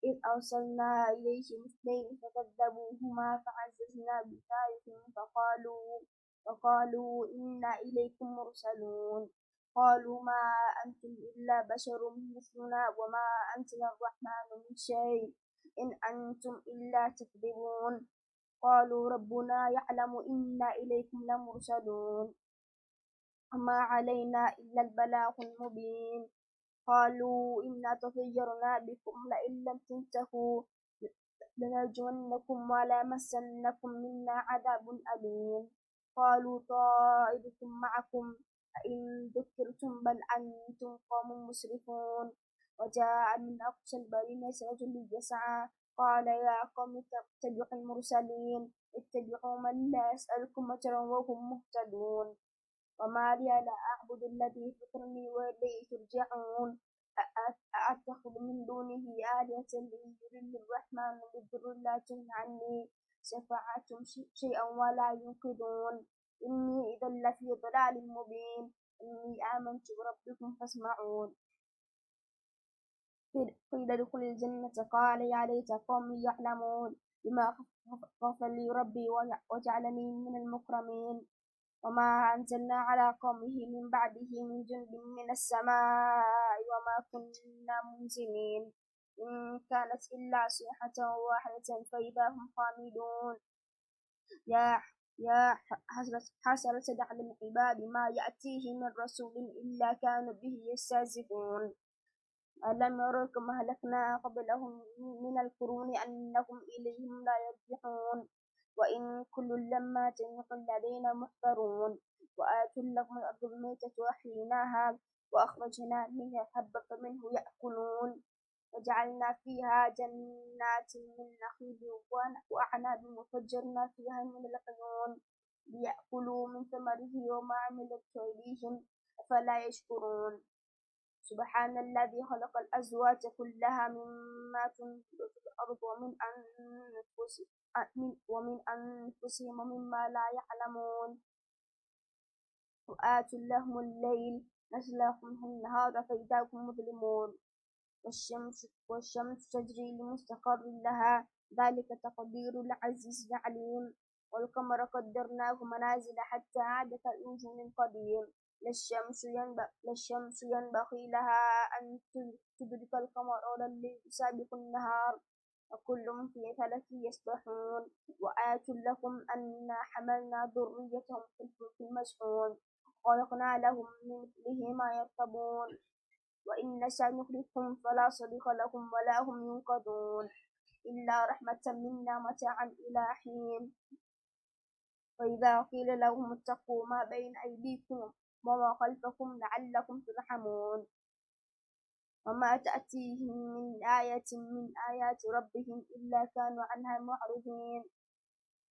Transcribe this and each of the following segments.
إذ أرسلنا إليهم اثنين فكذبوهما فعززنا بثالث فقالوا إنا إليكم مرسلون قالوا ما أنتم إلا بشر مثلنا وما أنزل الرحمن من شيء إن أنتم إلا تكذبون قالوا ربنا يعلم إنا إليكم لمرسلون وما علينا إلا البلاغ المبين قالوا إنا تطيرنا بكم لئن لم تنتهوا لنرجمنكم وليمسنكم منا عذاب أليم قالوا طائركم معكم أئن ذكرتم بل أنتم قوم مسرفون وجاء من أقصى البرية رجل يسعى قال يا قوم اتبعوا المرسلين اتبعوا من لا يسألكم أجرا وهم مهتدون وما لي لا أعبد الذي فطرني وإليه ترجعون أأتخذ من دونه آلهة إن يردني الرحمن بضر لا تغن عني شفاعتهم شيئا ولا ينقذون إني إذا لفي ضلال مبين إني آمنت بربكم فاسمعون قيل ادخل الجنة قال يا ليت قومي يعلمون بما غفر لي ربي وجعلني من المكرمين وما أنزلنا على قومه من بعده من جند من السماء وما كنا منزلين إن كانت إلا صيحة واحدة فإذا هم خامدون يا حسرة على العباد ما يأتيه من رسول إلا كانوا به يستهزئون ألم يروا كما أهلكنا قبلهم من القرون أنهم إليهم لا يرجعون وإن كل لما جميع لدينا محضرون وآتوا لهم الأرض الميتة وأحييناها وأخرجنا منها حبا فمنه يأكلون وجعلنا فيها جنات من نخيل وأعناب وفجرنا فيها من العيون ليأكلوا من ثمره وما عملت أيديهم أفلا يشكرون سبحان الذي خلق الأزواج كلها مما تنبت الأرض ومن أنفسهم ومما لا يعلمون وآتوا لهم الليل نسلخ منه النهار فإذا هم مظلمون والشمس تجري لمستقر لها ذلك تقدير العزيز العليم والقمر قدرناه منازل حتى عاد كالعرجون القديم لا الشمس ينبغي لها أن تدرك القمر ولا الليل سابق النهار وكل في فلك يسبحون وآتوا لكم أنا حملنا ذريتهم في الفلك المشحون خلقنا لهم من مثله ما يركبون وإن نشأ نغرقهم فلا صريخ لهم ولا هم ينقذون إلا رحمة منا متاعا إلى حين وإذا قيل لهم اتقوا ما بين أيديكم وما خلفكم لعلكم ترحمون وما تأتيهم من آية من آيات ربهم إلا كانوا عنها معرضين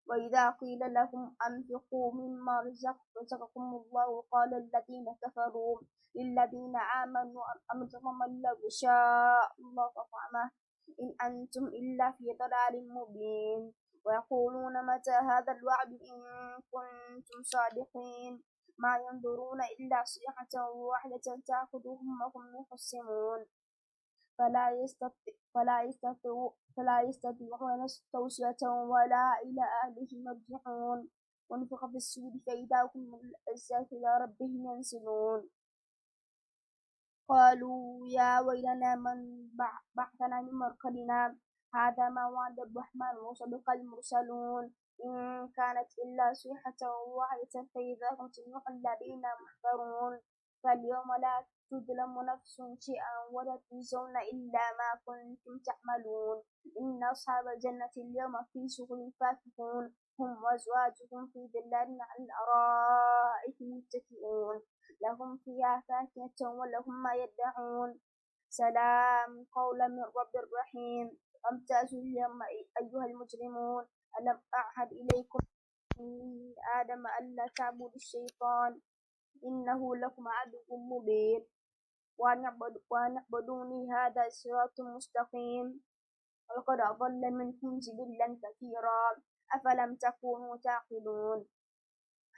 وإذا قيل لهم أنفقوا مما رزقكم الله قال الذين كفروا للذين آمنوا أنفقوا من لو شاء الله أطعمه إن أنتم إلا في ضلال مبين ويقولون متى هذا الوعد إن كنتم صادقين ما ينظرون إلا صيحة واحدة تأخذهم وهم يخصمون فلا يستطيعون توصية ولا إلى أهلهم يرجعون ونفخ في الصور فإذا هم من الأجساد إلى ربهم ينسلون قالوا يا ويلنا من بعثنا من مرقدنا هذا ما وعد الرحمن وصدق المرسلون إن كانت إلا صيحة واحدة فإذا هم جميع الذين محضرون فاليوم لا تظلم نفس شيئا ولا تجزون إلا ما كنتم تعملون إن أصحاب الجنة اليوم في شغل فاكهون هم وأزواجهم في ظلال على الأرائك متكئون لهم فيها فاكهة ولهم ما يدعون سلام قولا من رب رحيم امتازوا اليوم أيها المجرمون ألم أعهد إليكم من آدم ألا تعبدوا الشيطان إنه لكم عدو مبين وأن اعبدوني هذا صراط مستقيم ولقد أضل منكم جبلا كثيرا أفلم تكونوا تعقلون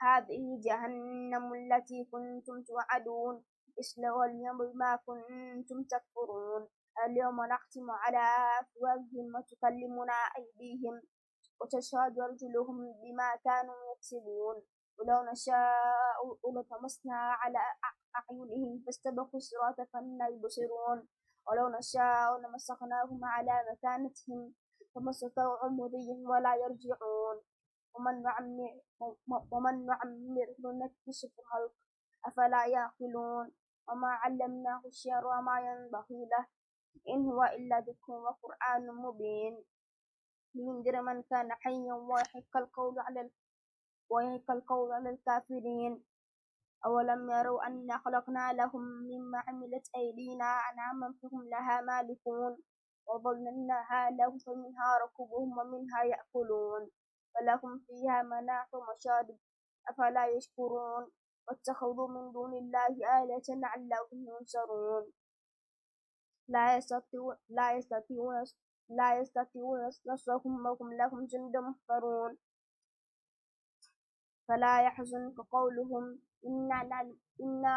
هذه جهنم التي كنتم توعدون اصلوها اليوم بما كنتم تكفرون اليوم نختم على أفواههم وتكلمنا أيديهم وتشهد أرجلهم بما كانوا يكسبون ولو نشاء لطمسنا على أعينهم فاستبقوا الصراط فأنى يبصرون ولو نشاء لمسخناهم على مكانتهم فما استطاعوا مضيا ولا يرجعون ومن نعمره نكتشف الخلق أفلا يعقلون وما علمناه الشعر وما ينبغي له إن هو إلا ذكر وقرآن مبين لينذر من كان حيا ويحق القول على الكافرين أولم يروا أنا خلقنا لهم مما عملت أيدينا أنعاما فهم لها مالكون وظللناها لهم فمنها ركوبهم ومنها يأكلون فلهم فيها منافع ومشارب أفلا يشكرون واتخذوا من دون الله آلهة لعلهم ينصرون لا يستطيعون نصرهم وهم لهم جند محضرون فلا يحزنك قولهم إنا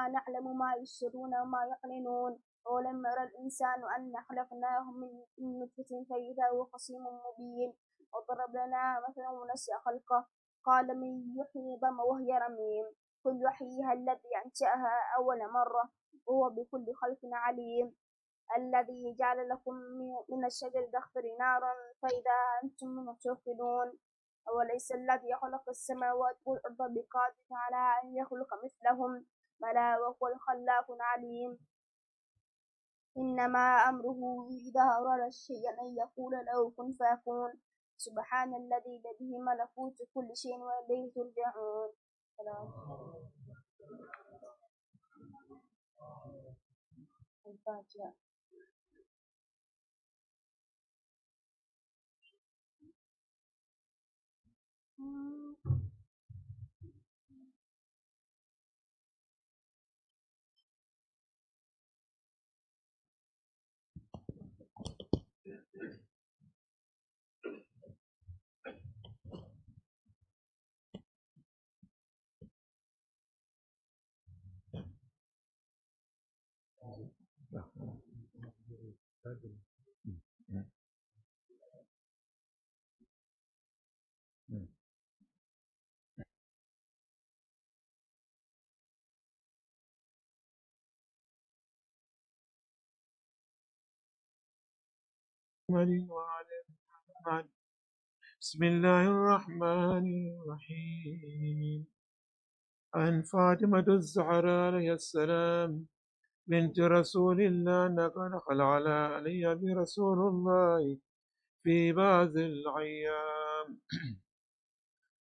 نعلم ما يسرون وما يعلنون ولم ير الإنسان أن خلقناه من نطفة فإذا هو خصيم مبين وضرب لنا مثلا ونسي خلقه قال من يحيي العظام وهي رميم قل يحييها الذي أنشأها أول مرة وهو بكل خلق عليم الذي جعل لكم من الشجر الأخضر نارا فإذا أنتم منه توقدون أوليس الذي خلق السماوات والأرض بقادر على أن يخلق مثلهم بلى وهو الخلاق العليم إنما أمره إذا أراد شيئا أن يقول له كن فيكون سبحان الذي بيده ملكوت كل شيء وإليه ترجعون. الفاتحة. بسم الله الرحمن الرحيم. عن فاطمة الزهراء عليه السلام بنت رسول الله أنها دخل علي برسول الله في بعض الأيام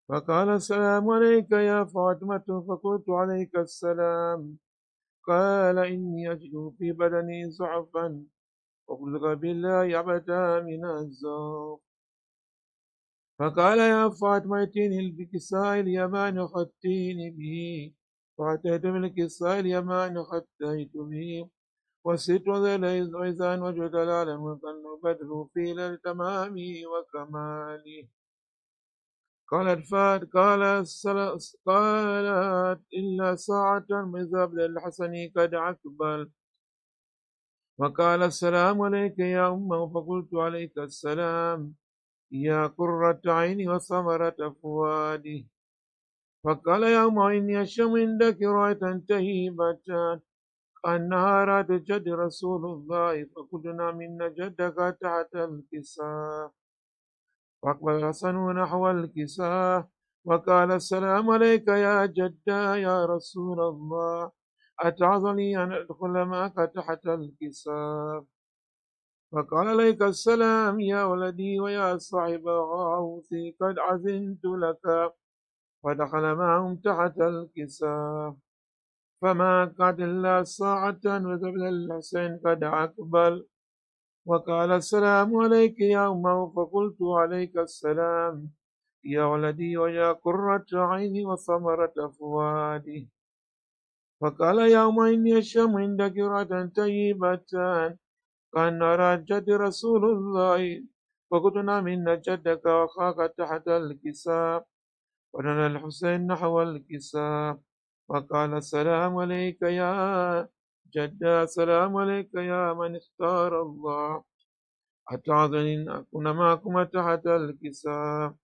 فقال السلام عليك يا فاطمة فقلت عليك السلام قال إني أجد في بدني ضعفا وقلت بالله أبدا من الزوف فقال يا فاطمة ائتيني بكساء اليمان خدتيني به فأتيت بالكساء اليمان خدتيت به وست ذيل عزان وجد العالم وظل بدر في ليلة تمامي وكمالي قالت إلا ساعة مذهب للحسن قد أقبل وقال السلام عليك يا أمه فقلت عليك السلام يا قرة عيني وثمرة فؤادي فقال يا أمه إني أشم عندك رأية تهيبة أنها رأت جد رسول الله فقلنا من جدك تحت الكساء فأقبل الحسن نحو الكساء وقال السلام عليك يا جدا يا رسول الله أتعظني أن أدخل معك تحت الكساء فقال عليك السلام يا ولدي ويا صاحب غاوثي قد عزمت لك فدخل معهم تحت الكساء فما قعد إلا ساعة وقبل الحسين قد أقبل وقال السلام عليك يا أمه فقلت عليك السلام يا ولدي ويا قرة عيني وثمرة فؤادي فقال يا أمه إني أشم عندك رأة طيبة كان نرى جد رسول الله فقلنا من جدك وأخاك تحت الكساء ونرى الحسين نحو الكساء وقال السلام عليك يا الجدة السلام عليك يا من اختار الله أتعظني أن أكون معكم تحت الكساء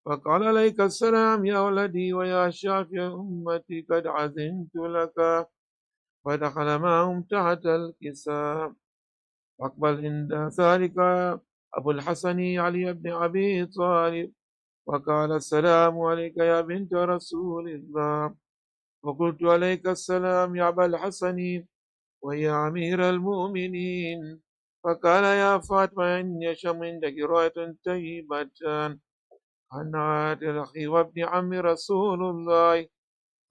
فقال عليك السلام يا ولدي ويا شافي أمتي قد عزمت لك فدخل معهم تحت الكساء فاقبل عند ذلك أبو الحسن علي بن أبي طالب وقال السلام عليك يا بنت رسول الله وقلت عليك السلام يا أبا الحسن ويا أمير المؤمنين فقال يا فاطمة إن يشم عندك رؤية طيبة عن عاد الأخي وابن عم رسول الله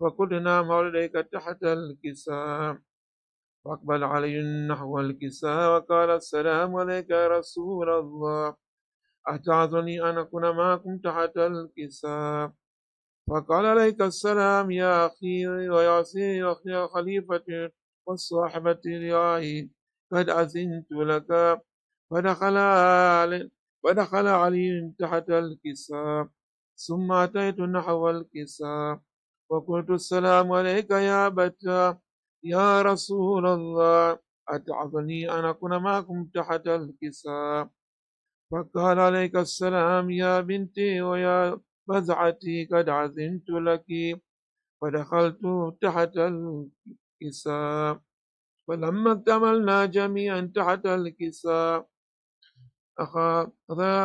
فقلنا مولديك تحت الكساء فأقبل علي نحو الكساء وقال السلام عليك يا رسول الله أتعظني أن أكون معكم تحت الكساء فقال عليك السلام يا أخي ويا أخي خليفة والصاحبة لي قد أذنت لك فدخل علي تحت الكساء ثم أتيت نحو الكساء وقلت السلام عليك يا أبتا يا رسول الله أتعظني أن أكون معكم تحت الكساء فقال عليك السلام يا بنتي ويا بزعتي قد عزمت لك فدخلت تحت الكساء فلما اكتملنا جميعا تحت الكساء أخذ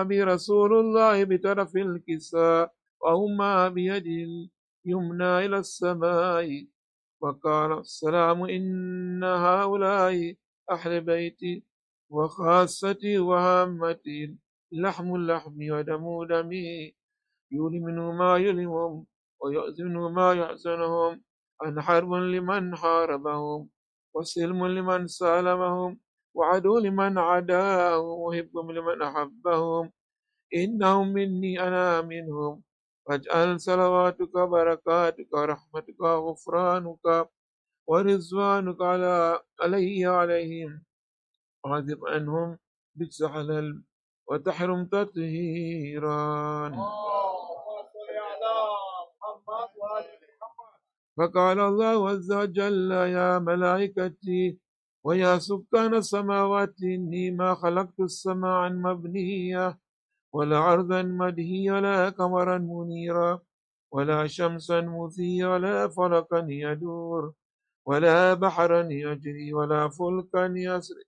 برسول الله بطرف الكساء وهما بيد اليمنى إلى السماء وقال السلام إن هؤلاء أهل بيتي وخاصتي وهامتي لحم لحمي ودم دمي يؤلم ما يؤلمهم ويحزن ما يحزنهم أن حرب لمن حاربهم وسلم لمن سالمهم وعدو لمن عداهم وحب لمن أحبهم إنهم مني أنا منهم فاجعل صلواتك بركاتك ورحمتك وغفرانك ورضوانك علي عليهم وعذب عنهم بالسحلل وتحرم تطهيرا فقال الله عز وجل يا ملائكتي ويا سكان السماوات إني ما خلقت السماء مبنية ولا أرضا مدهية ولا قمرا منيرا ولا شمسا مذية ولا فلكا يدور ولا بحرا يجري ولا فلكا يسري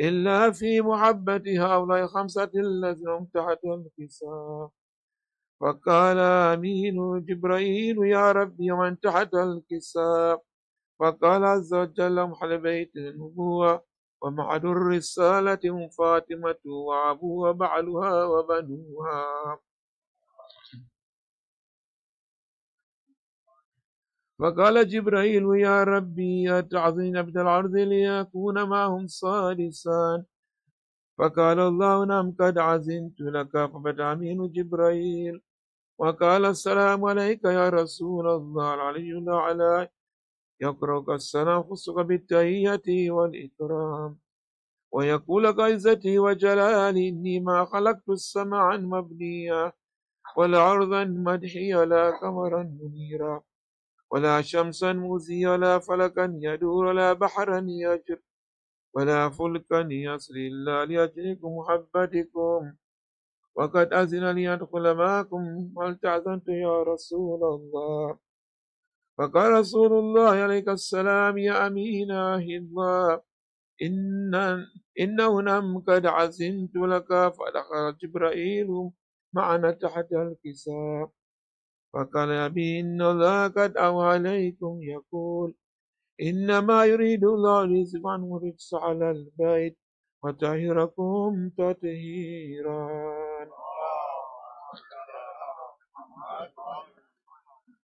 إلا في محبة هؤلاء خمسة الذين هم تحت الكساء فقال أمين جبرائيل يا ربي من تحت الكساء فقال عز وجل محل بيت النبوة ومعد الرسالة هم فاطمة وأبوها وبعلها وبنوها فقال جبرائيل يا ربي أتعظين عبد العرض ليكون معهم صالسان فقال الله نعم قد عزمت لك فبدأ أمين جبرائيل وقال السلام عليك يا رسول الله العلي الأعلى يقرأك السلام خصك بالتحية والإكرام ويقول لك عزتي وجلالي إني ما خلقت السماء مبنيا ولا أرضا مدحيا ولا قمرا منيرا ولا شمسا مزيا ولا فلكا يدور ولا بحرا يجر ولا فلكا يسري إلا لأجلكم محبتكم وقد أذن لي أدخل معكم هل تعذنت يا رسول الله فقال رسول الله عليك السلام يا أمين الله إنه نم قد عزمت لك فدخل جبرائيل معنا تحت الكساء فقال يا أبي إن الله قد أوى عليكم يقول إنما يريد الله ليذهب عنكم الرجس على البيت وطهركم تطهيرا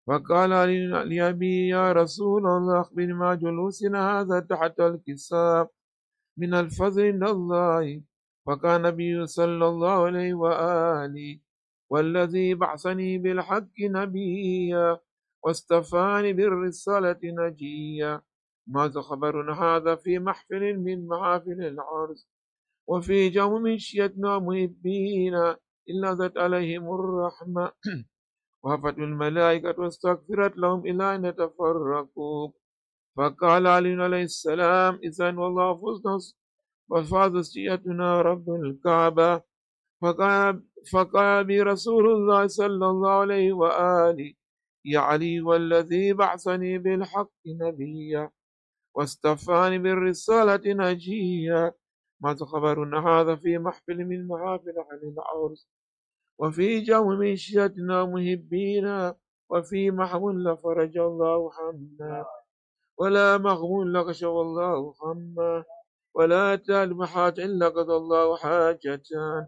فقال لأبي يا رسول الله أخبرني ما جلوسنا هذا تحت الكساء من الفضل عند الله فكان النبي صلى الله عليه وآله والذي بعثني بالحق نبيا واستفاني بالرسالة نجيا ماذا خبرنا هذا في محفل من محافل العرس وفي جو من شيتنا محبين إلا ذات عليهم الرحمة وهفت الملائكة واستغفرت لهم إلى أن يتفرقوا فقال علي عليه السلام إذن والله فزنا وفاز شيئتنا رب الكعبة. فقال بي رسول الله صلى الله عليه وآله يا علي والذي بعثني بالحق نبيا واستفاني بالرسالة نجيا ما خبرنا هذا في محفل من محافل أهل العرس وفي جو من شيتنا مهبينا وفي محمول فرج الله عنا ولا مغمول لغش الله عما ولا تال محاج إلا قضى الله حاجتان.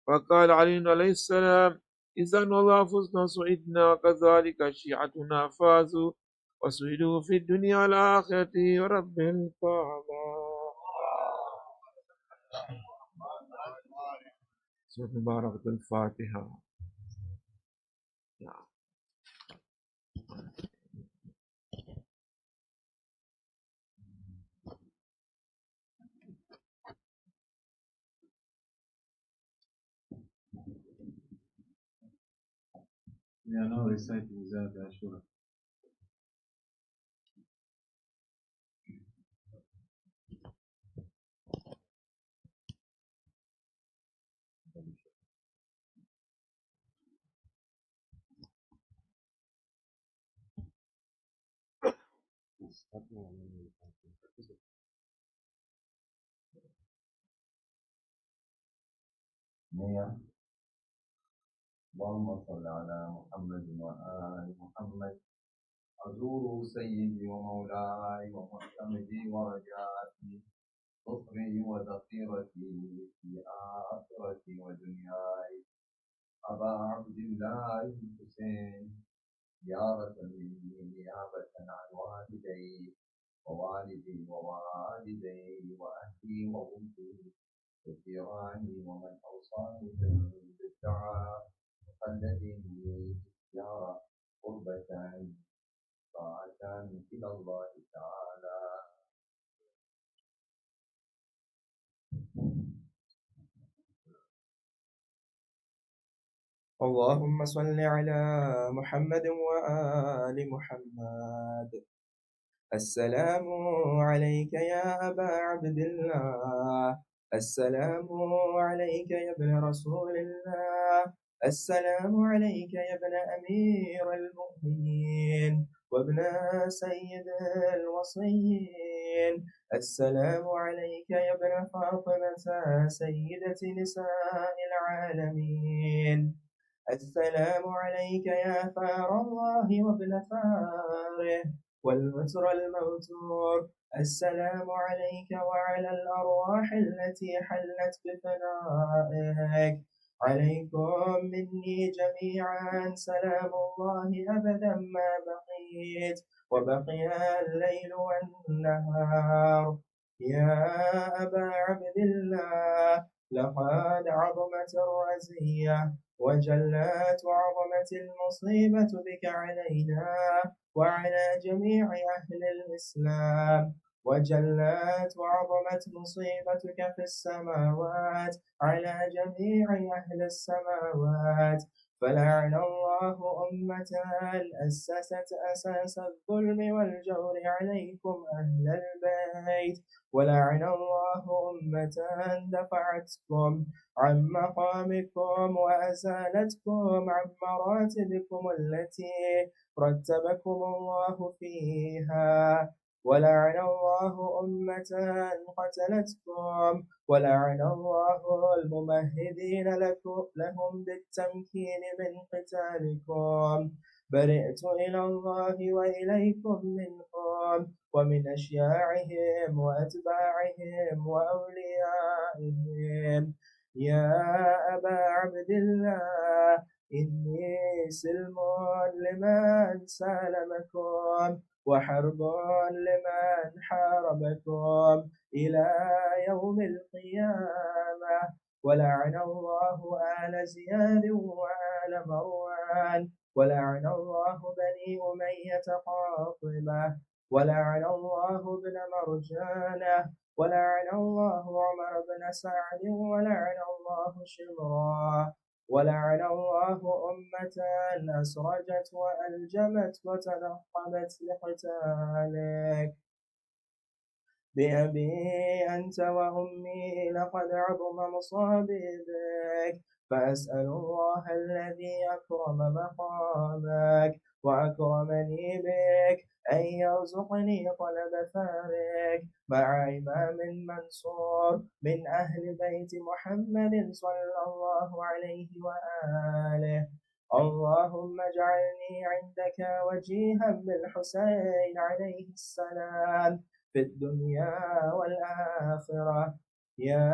فقال علي عليه السلام إذا والله فزنا سعدنا كذلك شيعتنا فازوا وسعدوا في الدنيا والآخرة ورب الكعبة. سورة مباركة الفاتحة. Yeah, no, recite Mizat Ashura. نية. اللهم صل على محمد وآل محمد. أزور سيدي ومولاي ومعتمدي ورجائي نصري وذخيرتي في آخرتي ودنياي أبا عبد الله الحسين زيارة مني نيابة عن والدي ووالدي ووالدي وأهلي وأمي وجيراني ومن أوصاني بالدعاء وقلدني زيارة قربة طاعة إلى الله تعالى. اللهم صل على محمد وآل محمد. السلام عليك يا أبا عبد الله، السلام عليك يا ابن رسول الله، السلام عليك يا ابن أمير المؤمنين وابن سيد الوصيين، السلام عليك يا ابن فاطمة سيدة نساء العالمين، السلام عليك يا ثار الله وابن ثاره والمتر الموتور، السلام عليك وعلى الأرواح التي حلت بفنائك، عليكم مني جميعا سلام الله أبدا ما بقيت وبقي الليل والنهار. يا أبا عبد الله، لقد عظمت الرزية وجلت وعظمت المصيبة بك علينا وعلى جميع أهل الإسلام، وجلت وعظمت مصيبتك في السماوات على جميع أهل السماوات، فلعن الله أمة أسست أساس الظلم والجور عليكم أهل البيت، ولعن الله أمة دفعتكم عن مقامكم وأزالتكم عن مراتبكم التي رتبكم الله فيها، ولعن الله أمة قتلتكم، ولعن الله الممهدين لهم بالتمكين من قتالكم. برئت إلى الله وإليكم منهم ومن أشياعهم وأتباعهم وأوليائهم. يا أبا عبد الله، إني سلم لمن سالمكم وحرب لمن حاربكم إلى يوم القيامة، ولعن الله آل زياد وآل مروان، ولعن الله بني أمية قاطبة، ولعن الله ابن مرجانة، ولعن الله عمر بن سعد، ولعن الله شمرا، ولعن الله أمة أسرجت وألجمت وتنقبت لقتالك. بأبي أنت وأمي لقد عظم مصابي بك، فأسأل الله الذي أكرم مقامك وأكرمني بك أن يرزقني طلب ثارك مع إمام منصور من أهل بيت محمد صلى الله عليه وآله. اللهم اجعلني عندك وجيها بالحسين عليه السلام في الدنيا والآخرة. يا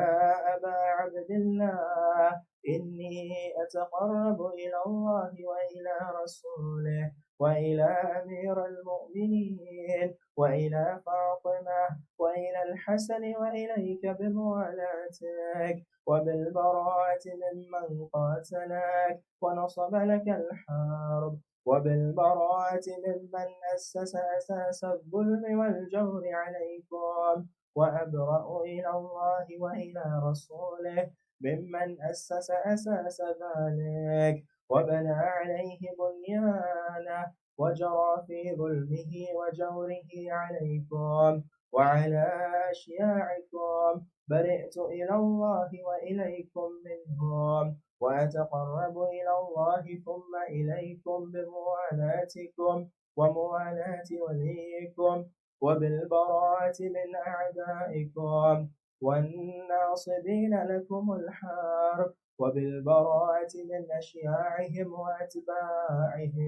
أبا عبد الله، إني أتقرب إلى الله وإلى رسوله وإلى أمير المؤمنين وإلى فاطمة وإلى الحسن وإليك بموالاتك وبالبراءة ممن قاتلك ونصب لك الحرب، وبالبراءة ممن أسس أساس الظلم والجور عليكم، وأبرأ إلى الله وإلى رسوله ممن أسس أساس ذلك وبنى عليه بنيانه وجرى في ظلمه وجوره عليكم وعلى أشياعكم. برئت إلى الله وإليكم منهم، وأتقرب إلى الله ثم إليكم بموالاتكم وموالاة وليكم وبالبراءة من أعدائكم والناصبين لكم الحرب وبالبراءة من أشياعهم وأتباعهم.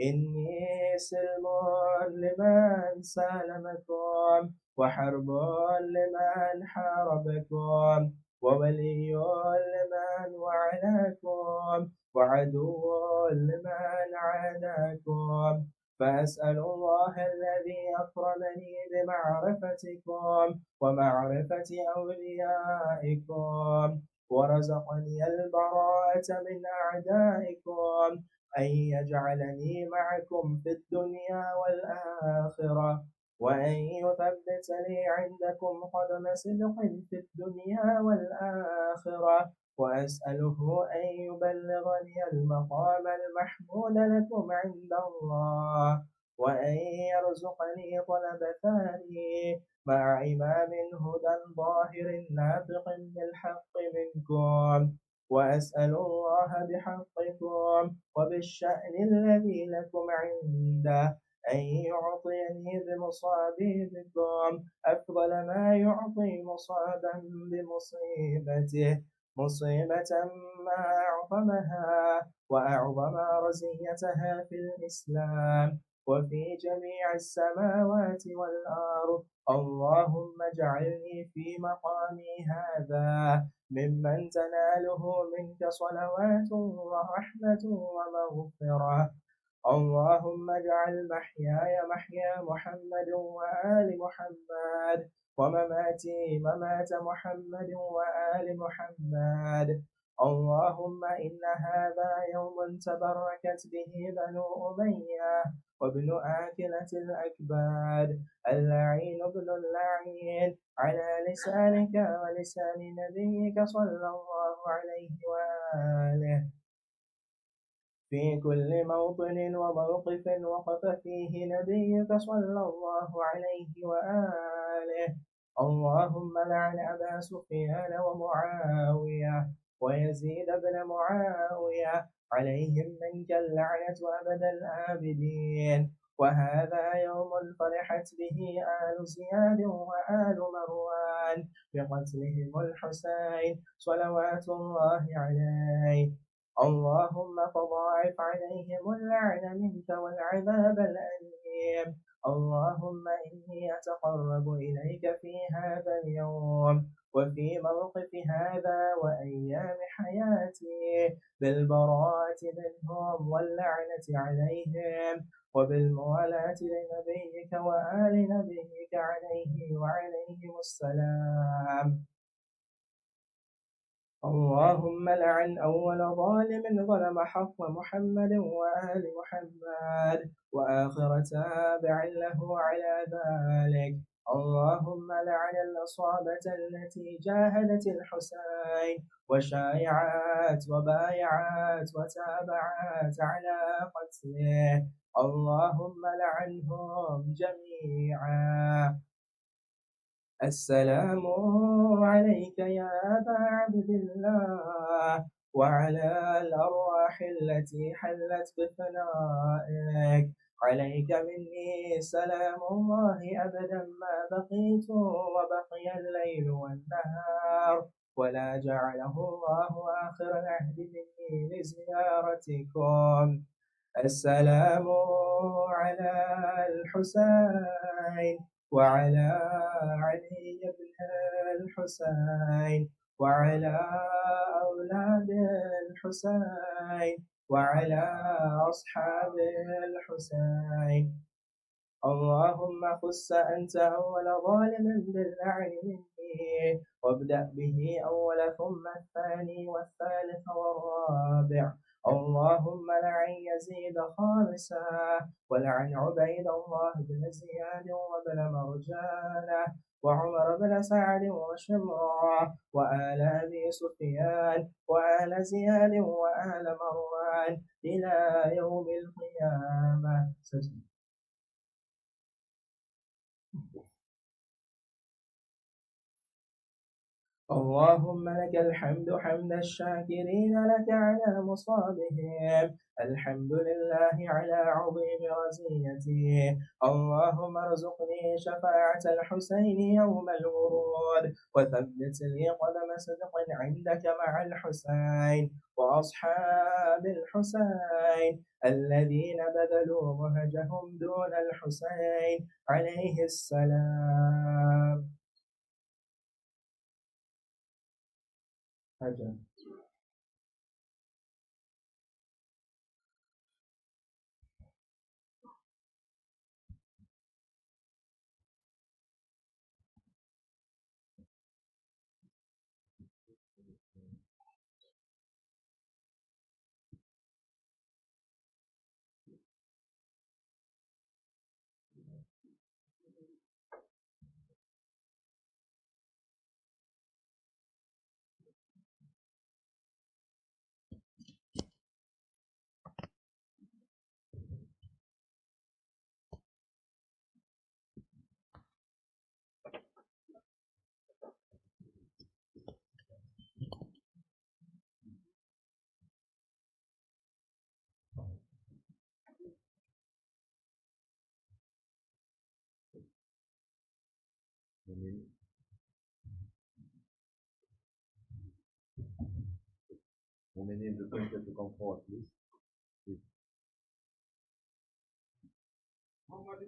إني سلم لمن سالمكم وحرب لمن حاربكم وولي لمن وعلاكم وعدو لمن عاداكم، فأسأل الله الذي أكرمني بمعرفتكم ومعرفة أوليائكم ورزقني البراءة من أعدائكم أن يجعلني معكم في الدنيا والآخرة، وأن يثبت لي عندكم قدم صدق في الدنيا والآخرة، وأسأله أن يبلغني المقام المحمود لكم عند الله، وأن يرزقني طلب ثاني مع إمام هدى ظاهر ناطق بالحق منكم، وأسأل الله بحقكم وبالشأن الذي لكم عنده أن يعطيني بمصابي بكم أفضل ما يعطي مصابا بمصيبته، مصيبة ما أعظمها وأعظم رزيتها في الإسلام وفي جميع السماوات والأرض. اللهم اجعلني في مقامي هذا ممن تناله منك صلوات ورحمة ومغفرة. اللهم اجعل محياي محيا محمد وآل محمد ومماتي ممات محمد وآل محمد. اللهم إن هذا يوم تبركت به بنو أمية وابن آكلة الأكباد اللعين ابن اللعين على لسانك ولسان نبيك صلى الله عليه وآله في كل موطن وموقف وقف فيه نبيك صلى الله عليه وآله. اللهم لعن أبا سفيان ومعاوية ويزيد بن معاوية عليهم منك اللعنة أبد الآبدين. وهذا يوم فرحت به آل زياد وآل مروان بقتلهم الحسين صلوات الله عليه. اللهم فضاعف عليهم اللعن منك والعذاب الأليم. اللهم إني أتقرب إليك في هذا اليوم وفي موقف هذا وأيام حياتي بالبراءة منهم واللعنة عليهم وبالموالاة لنبيك وآل نبيك عليه وعليهم السلام. اللهم لعن أول ظالم ظلم حق محمد وآل محمد وآخر تابع له على ذلك. اللهم لعن العصابة التي جاهدت الحسين وشايعت وبايعت وتابعت على قتله. اللهم لعنهم جميعا. السلام عليك يا أبا عبد الله وعلى الأرواح التي حلت بفنائك. عليك مني سلام الله أبدا ما بقيت وبقي الليل والنهار، ولا جعله الله آخر العهد مني لزيارتكم. السلام على الحسين وعلى علي بن الحسين وعلى أولاد الحسين وعلى أصحاب الحسين. اللهم خص أنت أول ظالم باللعن مني، وابدأ به أول ثم الثاني والثالث والرابع. اللهم لعن يزيد خامسا، ولعن عبيد الله بن زياد وابن مرجانة وعمر بن سعد وشمرة وآل أبي سفيان وآل زياد وآل مروان إلى يوم القيامة. اللهم لك الحمد حمد الشاكرين لك على مصابهم، الحمد لله على عظيم رزيته. اللهم ارزقني شفاعة الحسين يوم الورود، وثبت لي قدم صدق عندك مع الحسين وأصحاب الحسين الذين بذلوا مهجهم دون الحسين عليه السلام. How many is the printer to come forward, please? محمد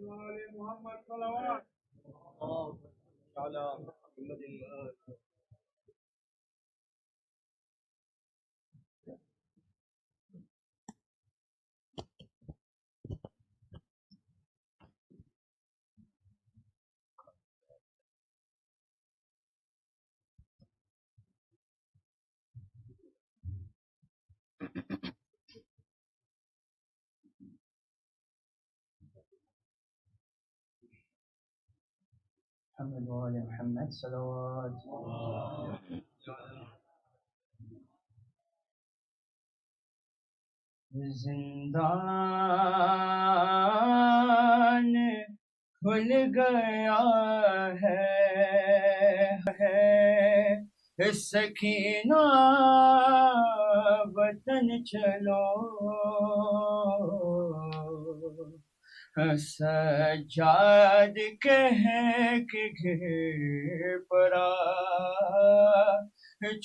صلوات على محمد. محمد وآل محمد صلوات. زندان کھل گیا ہے سکینہ وطن چلو، سجاد کہہ کے گھر پڑا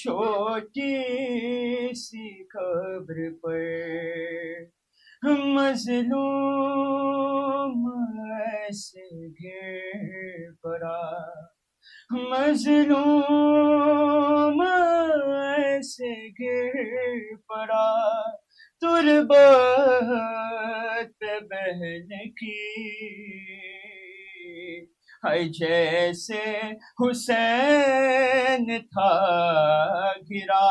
چھوٹی سی قبر پر، مظلوم ایسے گر پڑا، مظلوم ایسے گر پڑا، تربت بہن کی ہے جیسے حسین تھا گرا،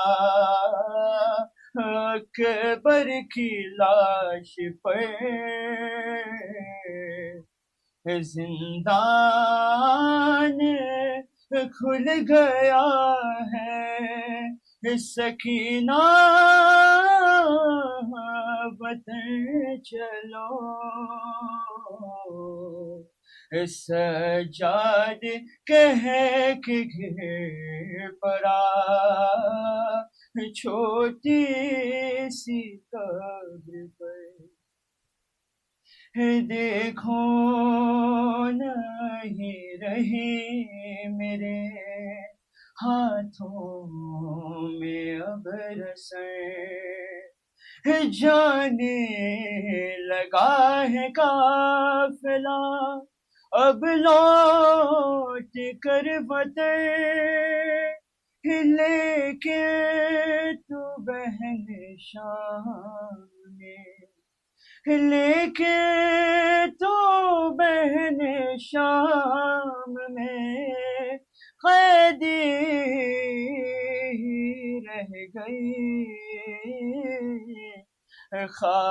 اکبر کی لاش پر زندان کھل گیا ہے سکینہ وطن چلو، سجاد کہہ کے گر پڑا، چھوٹی سی قبر پر دیکھو نہیں رہی میرے ہاتھوں میں اب رسیں، جانے لگا ہے قافلہ اب لوٹ کر وطن، لے کے تو بہن شام میں، لے کے تو بہن شام میں قیدی ہی رہ گئی، خا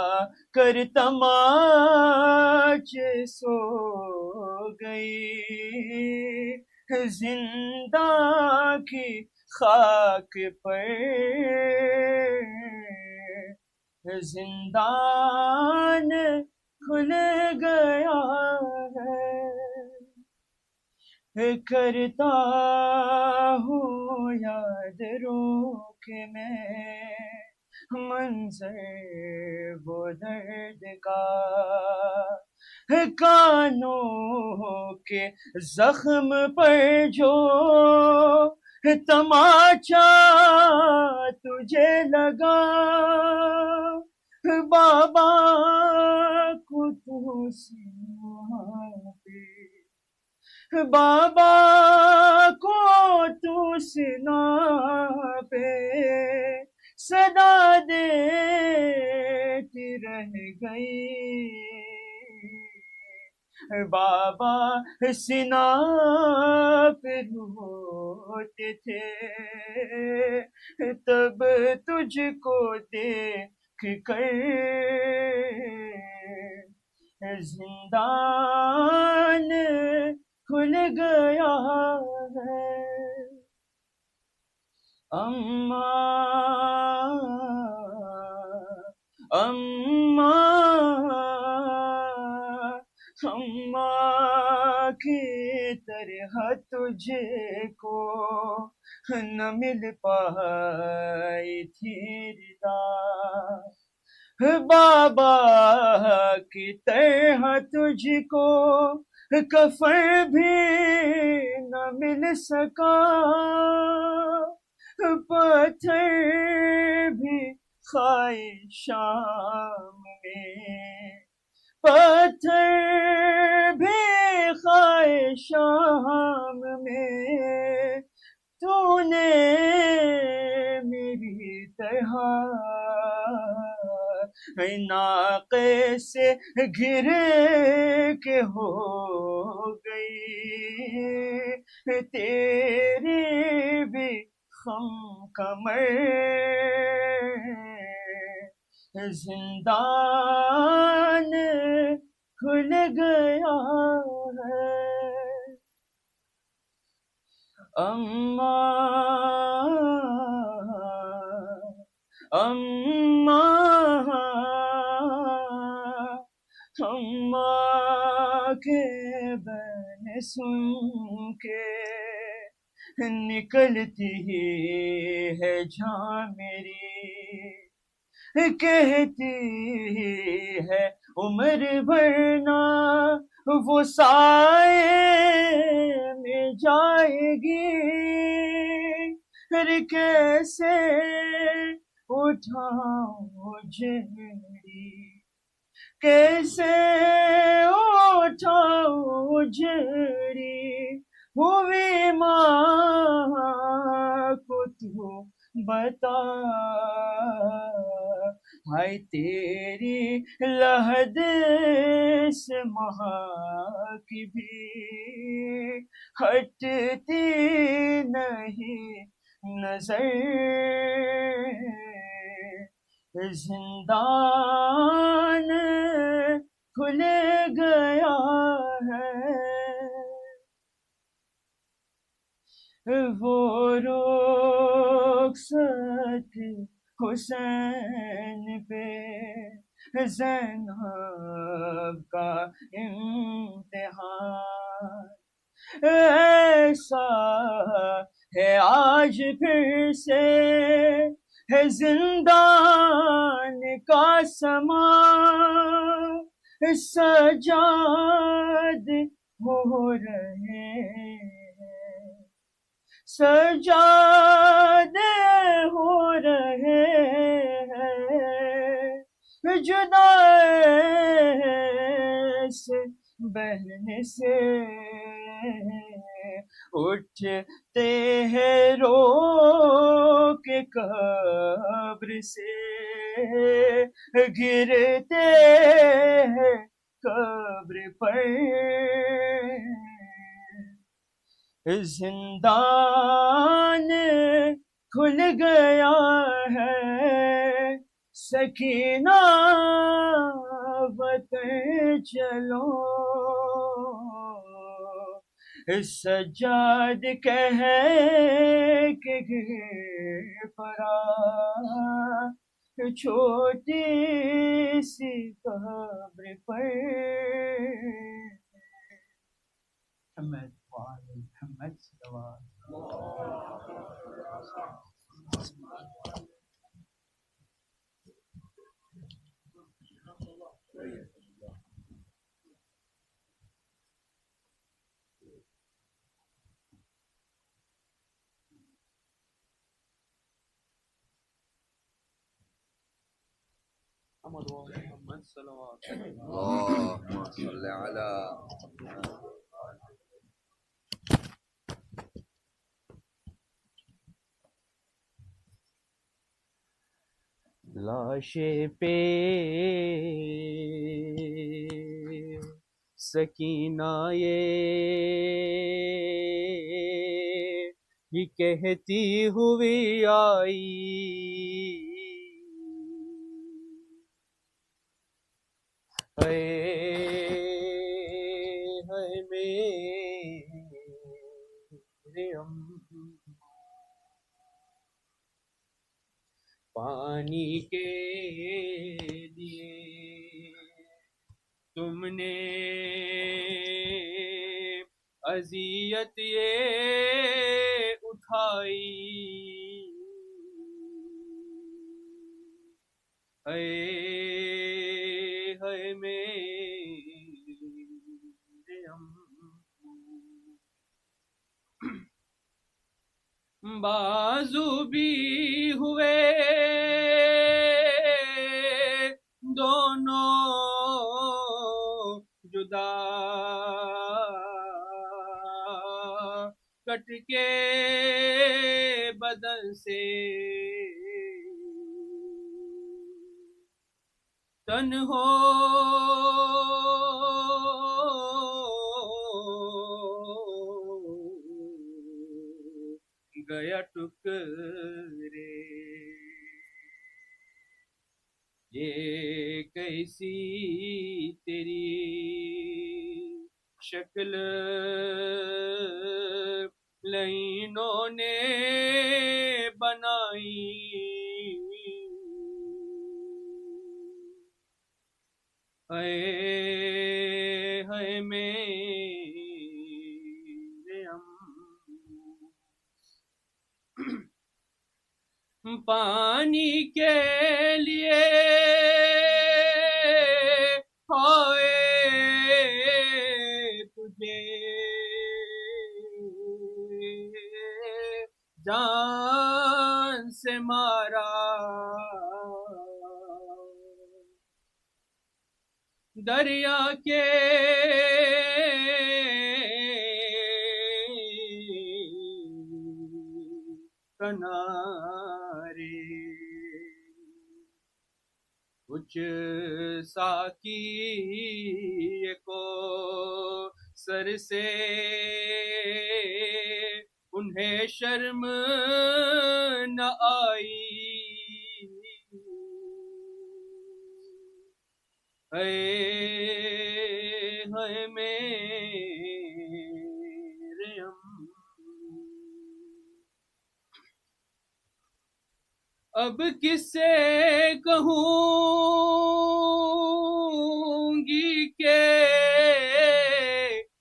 کر تماچے سو گئی، زندہ کی خاک پر زندان کھل گیا ہے، کرتا ہوں یاد رو کے میں منظر وہ درد کا، کانوں کے زخم پر جو تماچا تجھے لگا، بابا کو تو سنا پہ، بابا کو تو سنا پہ صدا دیتی رہ گئی، بابا سنا پہ روتے تھے تب تجھ کو دیکھ کر، زندان کھل گیا ہے، اماں اماں اماں کی طرح تجھے کو نہ مل پائی تھی ردا، بابا کی طرح تجھ کو کفن بھی نہ مل سکا، پتھر بھی کھائے شام میں، پتھر بھی کھائے شام میں، تو نے میری طرح ناقے سے گر کے ہو گئی، تیری بھی خم کمر، زندان کھل گیا ہے، اماں اماں اماں کے بین سن کے نکلتی ہے جان میری، کہتی ہے عمر بھرنا وہ سائے میں جائے گی، پھر کیسے اٹھاؤں جھڑی، کیسے اٹھاؤں جھڑی، ہوئی ماں کو تو بتا، ہائے تیری لحد سے ماں کی بھی ہٹتی نہیں نظر، زندان کھل گیا ہے، وہ رخصت حسین پہ زینب کا امتحان ایسا ہے آج پھر سے ہے زندان کا سما سجاد ہو رہے ہیں سجاد ہو رہے ہیں جدا سے بہن سے اٹھتے ہیں رو کے قبر سے گرتے ہیں قبر پر زندان کھل گیا ہے سکینہ وطن چلو سجاد کہے کہ گر پڑا چھوٹی سی قبر پر محمد وعلی محمد صلوات اللهم صل على لاش پہ سکینہ یہ کہتی ہوئی آئی ہے میرے پانی کے لیے تم نے اذیت یہ اٹھائی ہے میرے بازو بھی ہوئے دونوں جدا کٹ کے بدن سے تن ہو گیا ٹکرے یہ کیسی تیری شکل لائنوں نے بنائی ہے میرے پانی کے لیے ہوئے تجھے جان سے مارا دریا کے کنارے کچھ ساکی کو سر سے انہیں شرم نہ آئی ہے میرے اب کس سے کہوں گی کہ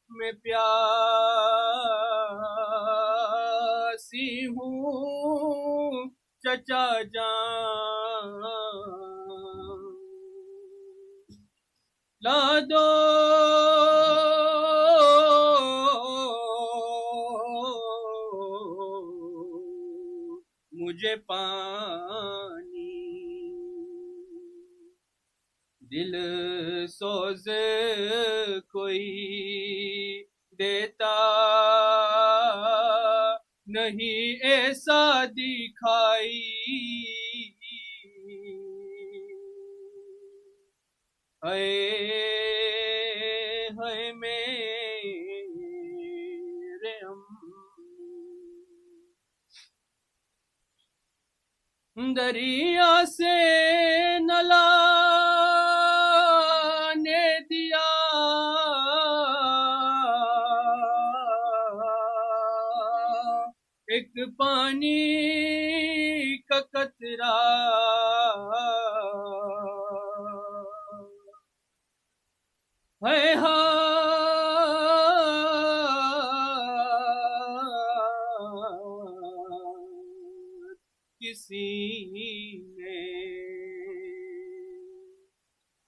میں پیاسی ہوں چچا جان، لا دو مجھے پانی، دل سوز کوئی دیتا نہیں ایسا دکھائی، ہائے ہائے میرے دریا سے نہ لانے دیا ایک پانی کا قطرہ، ہے کسی نے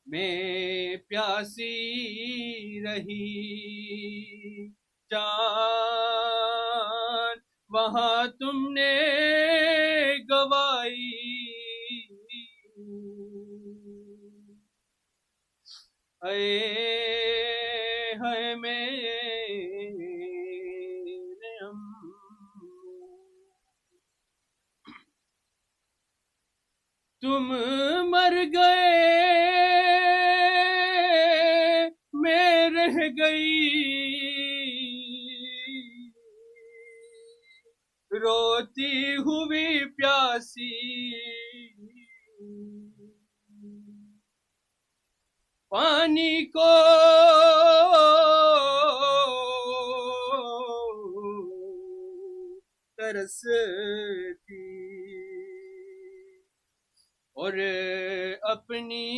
میں پیاسی رہی جان، وہاں تم نے گوائی، اے ہے میرے تم مر گئے میں رہ گئی، روتی ہوئی پیاسی، پانی کو ترستی اور اپنی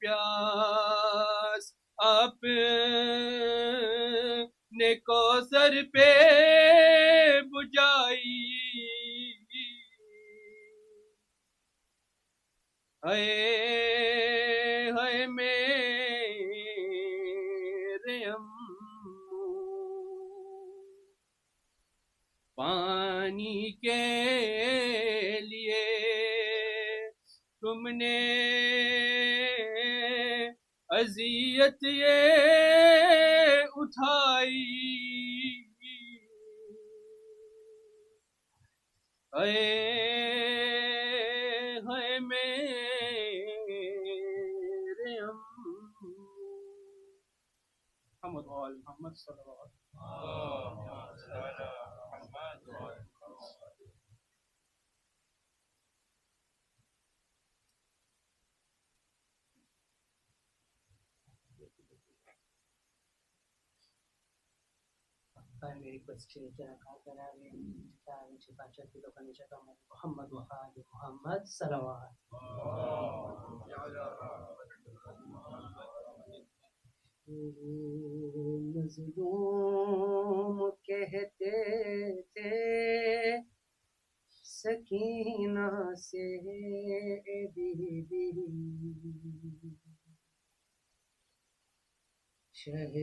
پیاس آپ نے کوثر پہ بجھائی، ہائے ہائے میرے پانی کے لیے تم نے اذیت یہ اٹھائی، اے ہے میرے محمد وآل محمد صلی اللہ علیہ Primary question Muhammad wa Ali Muhammad salawat. مظلوم کہتے تھے سکینہ سے بی بی، شہ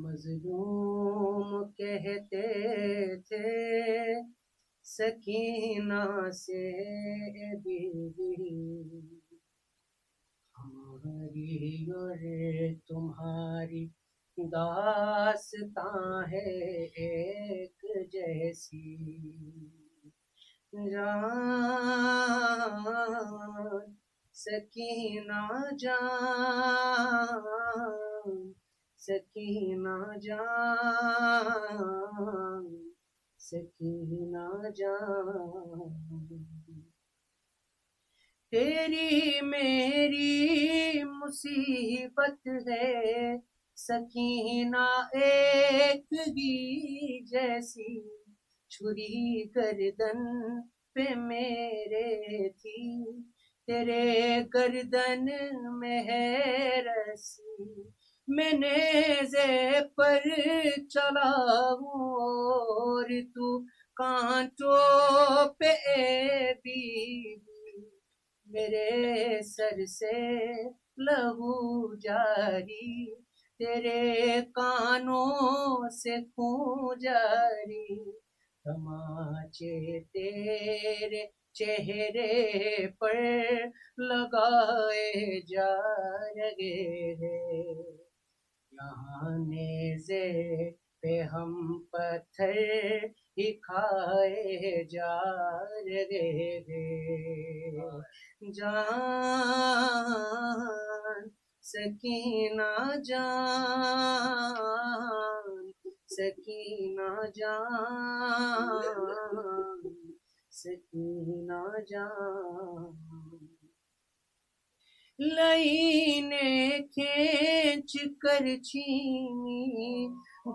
مظلوم کہتے تھے سکینہ سے بی بی، ہماری اور تمہاری داستاں ہے ایک جیسی، جان سکینہ جان، سکینہ جان، سکینہ جان، تیری میری مصیبت ہے سکینہ ایک ہی جیسی، چھری گردن پہ میرے تھی، تیرے گردن میں ہے رسی، میں نیزے پر چلا ہوں اور تو کانٹوں پہ اے بی بی، میرے سر سے لہو جاری، تیرے کانوں سے خون جاری، تماچے تیرے چہرے پر لگائے جا رہے ہیں، یہاں نیزے پہ ہم پتھر ہی کھائے جا رہے ہیں، جان سکینہ جان، سکینہ جان، سکینہ جان، لئی نے کھینچ کر چھینی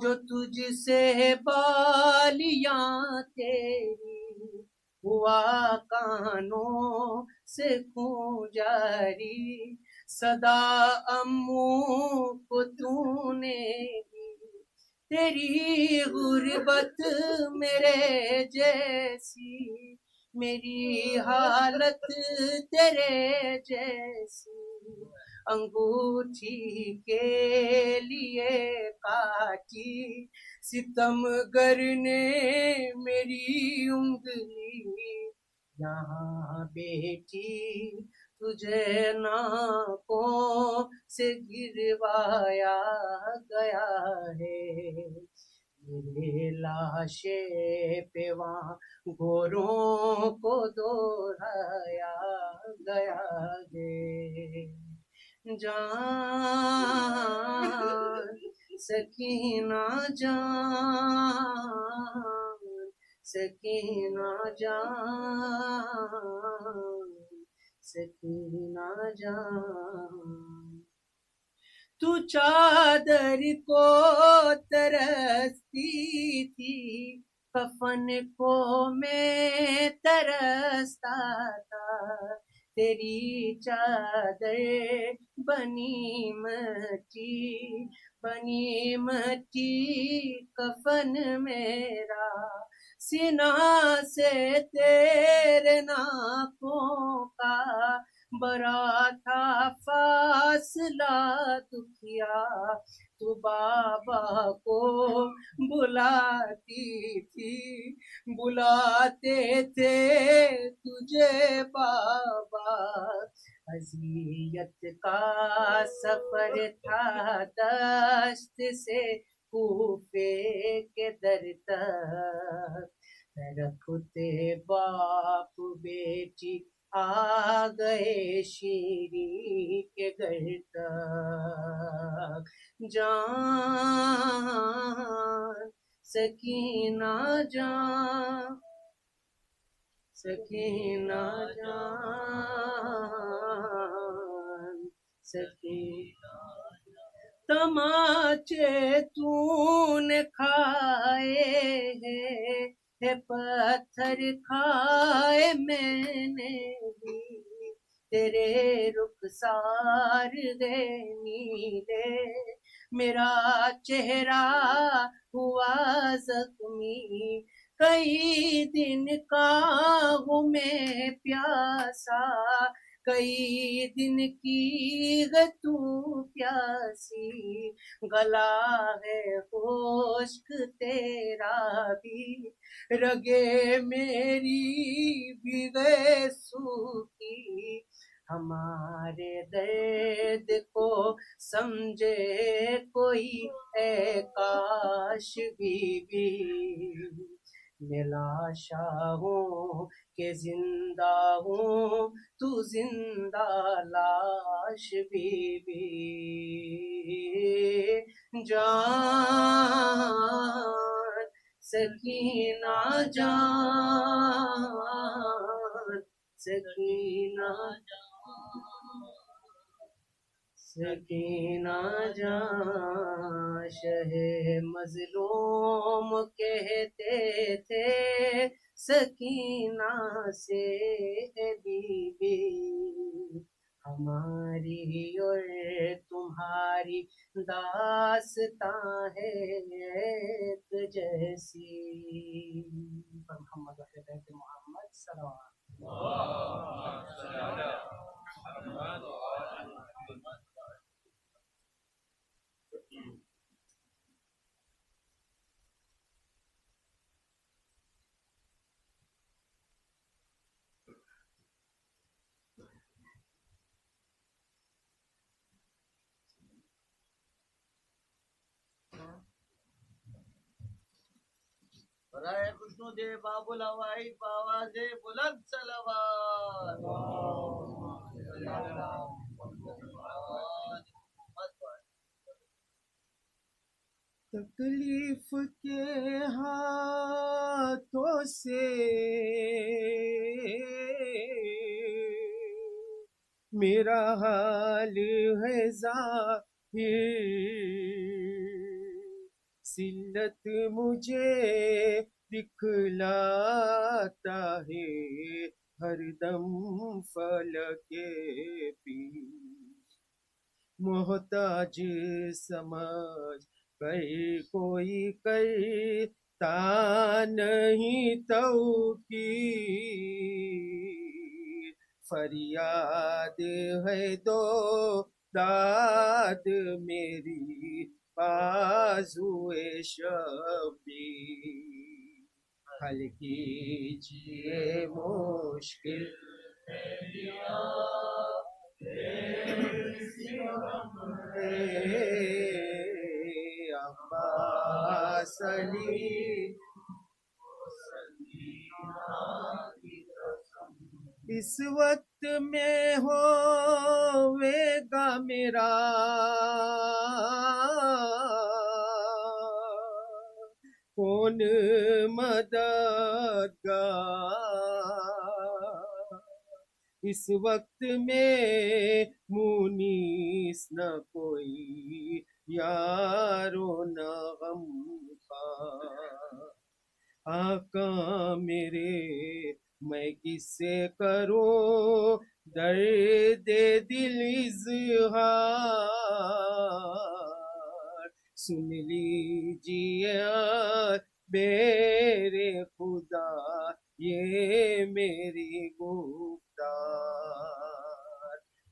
جو تجھ سے بالیاں تیری، ہوا کانوں سے خون جاری، صدا اموں کو تو نے دی، تیری غربت میرے جیسی، میری حالت تیرے جیسی، انگوٹھی کے لیے کاٹی ستم گر نے میری انگلی، یہاں بیٹی تجھے ناکوں سے گروایا گیا ہے، میرے لاشے پہ وہاں گوروں کو دوہرایا گیا ہے، جان سکینہ جان، سکینہ جان، سکینہ جان، تو چادر کو ترستی تھی، کفن کو میں ترستا تھا، تیری چادر بنی مٹی، بنی مٹی کفن میرا، سینہ سے تیرے ناکوں کا برا تھا فاصلہ دکھیا، تو بابا کو بلاتی تھی، بلاتے تھے تجھے بابا، اذیت کا سفر تھا دشت سے کوفے کے در تک، رکھتے باپ بیٹی آ گئے شیری کے گھر تک، جان سکینہ جان، سکینہ جان، سکینہ، تماچے تو نے کھائے ہیں، پتھر کھائے میں نے بھی، تیرے رخسار گئے نیلے، میرا چہرہ ہوا زخمی، کئی دن کا ہوں میں پیاسا، کئی دن کی ہے تو پیاسی، گلا ہے خشک تیرا بھی، رگے میری بھی گئے سوکھی، ہمارے درد کو سمجھے کوئی اے کاش بی بی، میں لاشا ہوں کہ زندہ ہوں تو زندہ لاش بی بی، جان سکینہ جان، سکینہ جان، سکینہ جان، شہ مظلوم کہتے تھے سکینہ سے ہے بی بی ہماری اور تمہاری داستاں ہے ایک جیسی محمد محمد صلوات برائے خوشنو دے باب الواحد باواز بلند صلوات تکلیف کے ہاتھوں سے میرا حال ہے ظاہر سلت مجھے دکھلاتا ہے ہر دم فلک پیش محتاج سمجھ کر کوئی کرتا نہیں توقیر فریاد ہے دو داد میری بازوئے شبیر حل کیجئے مشکل عباس علی اس وقت میں ہوئے گا میرا کون مددگار اس وقت میں مونس نہ کوئی یارو نہ غم خار آقا میرے میں کس سے کروں درد دل اظہار سن لیجیے میرے خدا یہ میری گفتار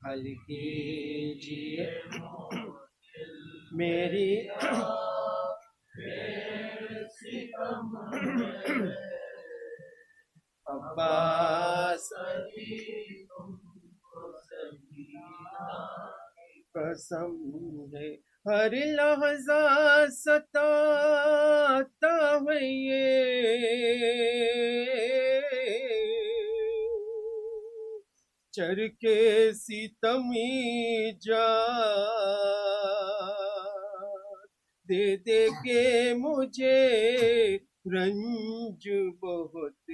حل کیجیے میری عباس قسم ہے ہر لحظہ ستاتا ہے یہ چر کے ستمی جا دے دے کے مجھے رنج بہت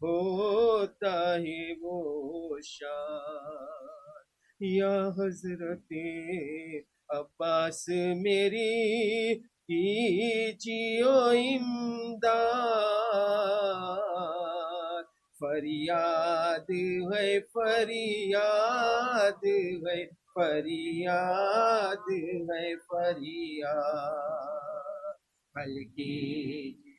ہوتا ہے وہ شان یا حضرت عباس میری کیجیو امداد فریاد ہے فریاد ہے فریاد ہے فریاد حل کیجیے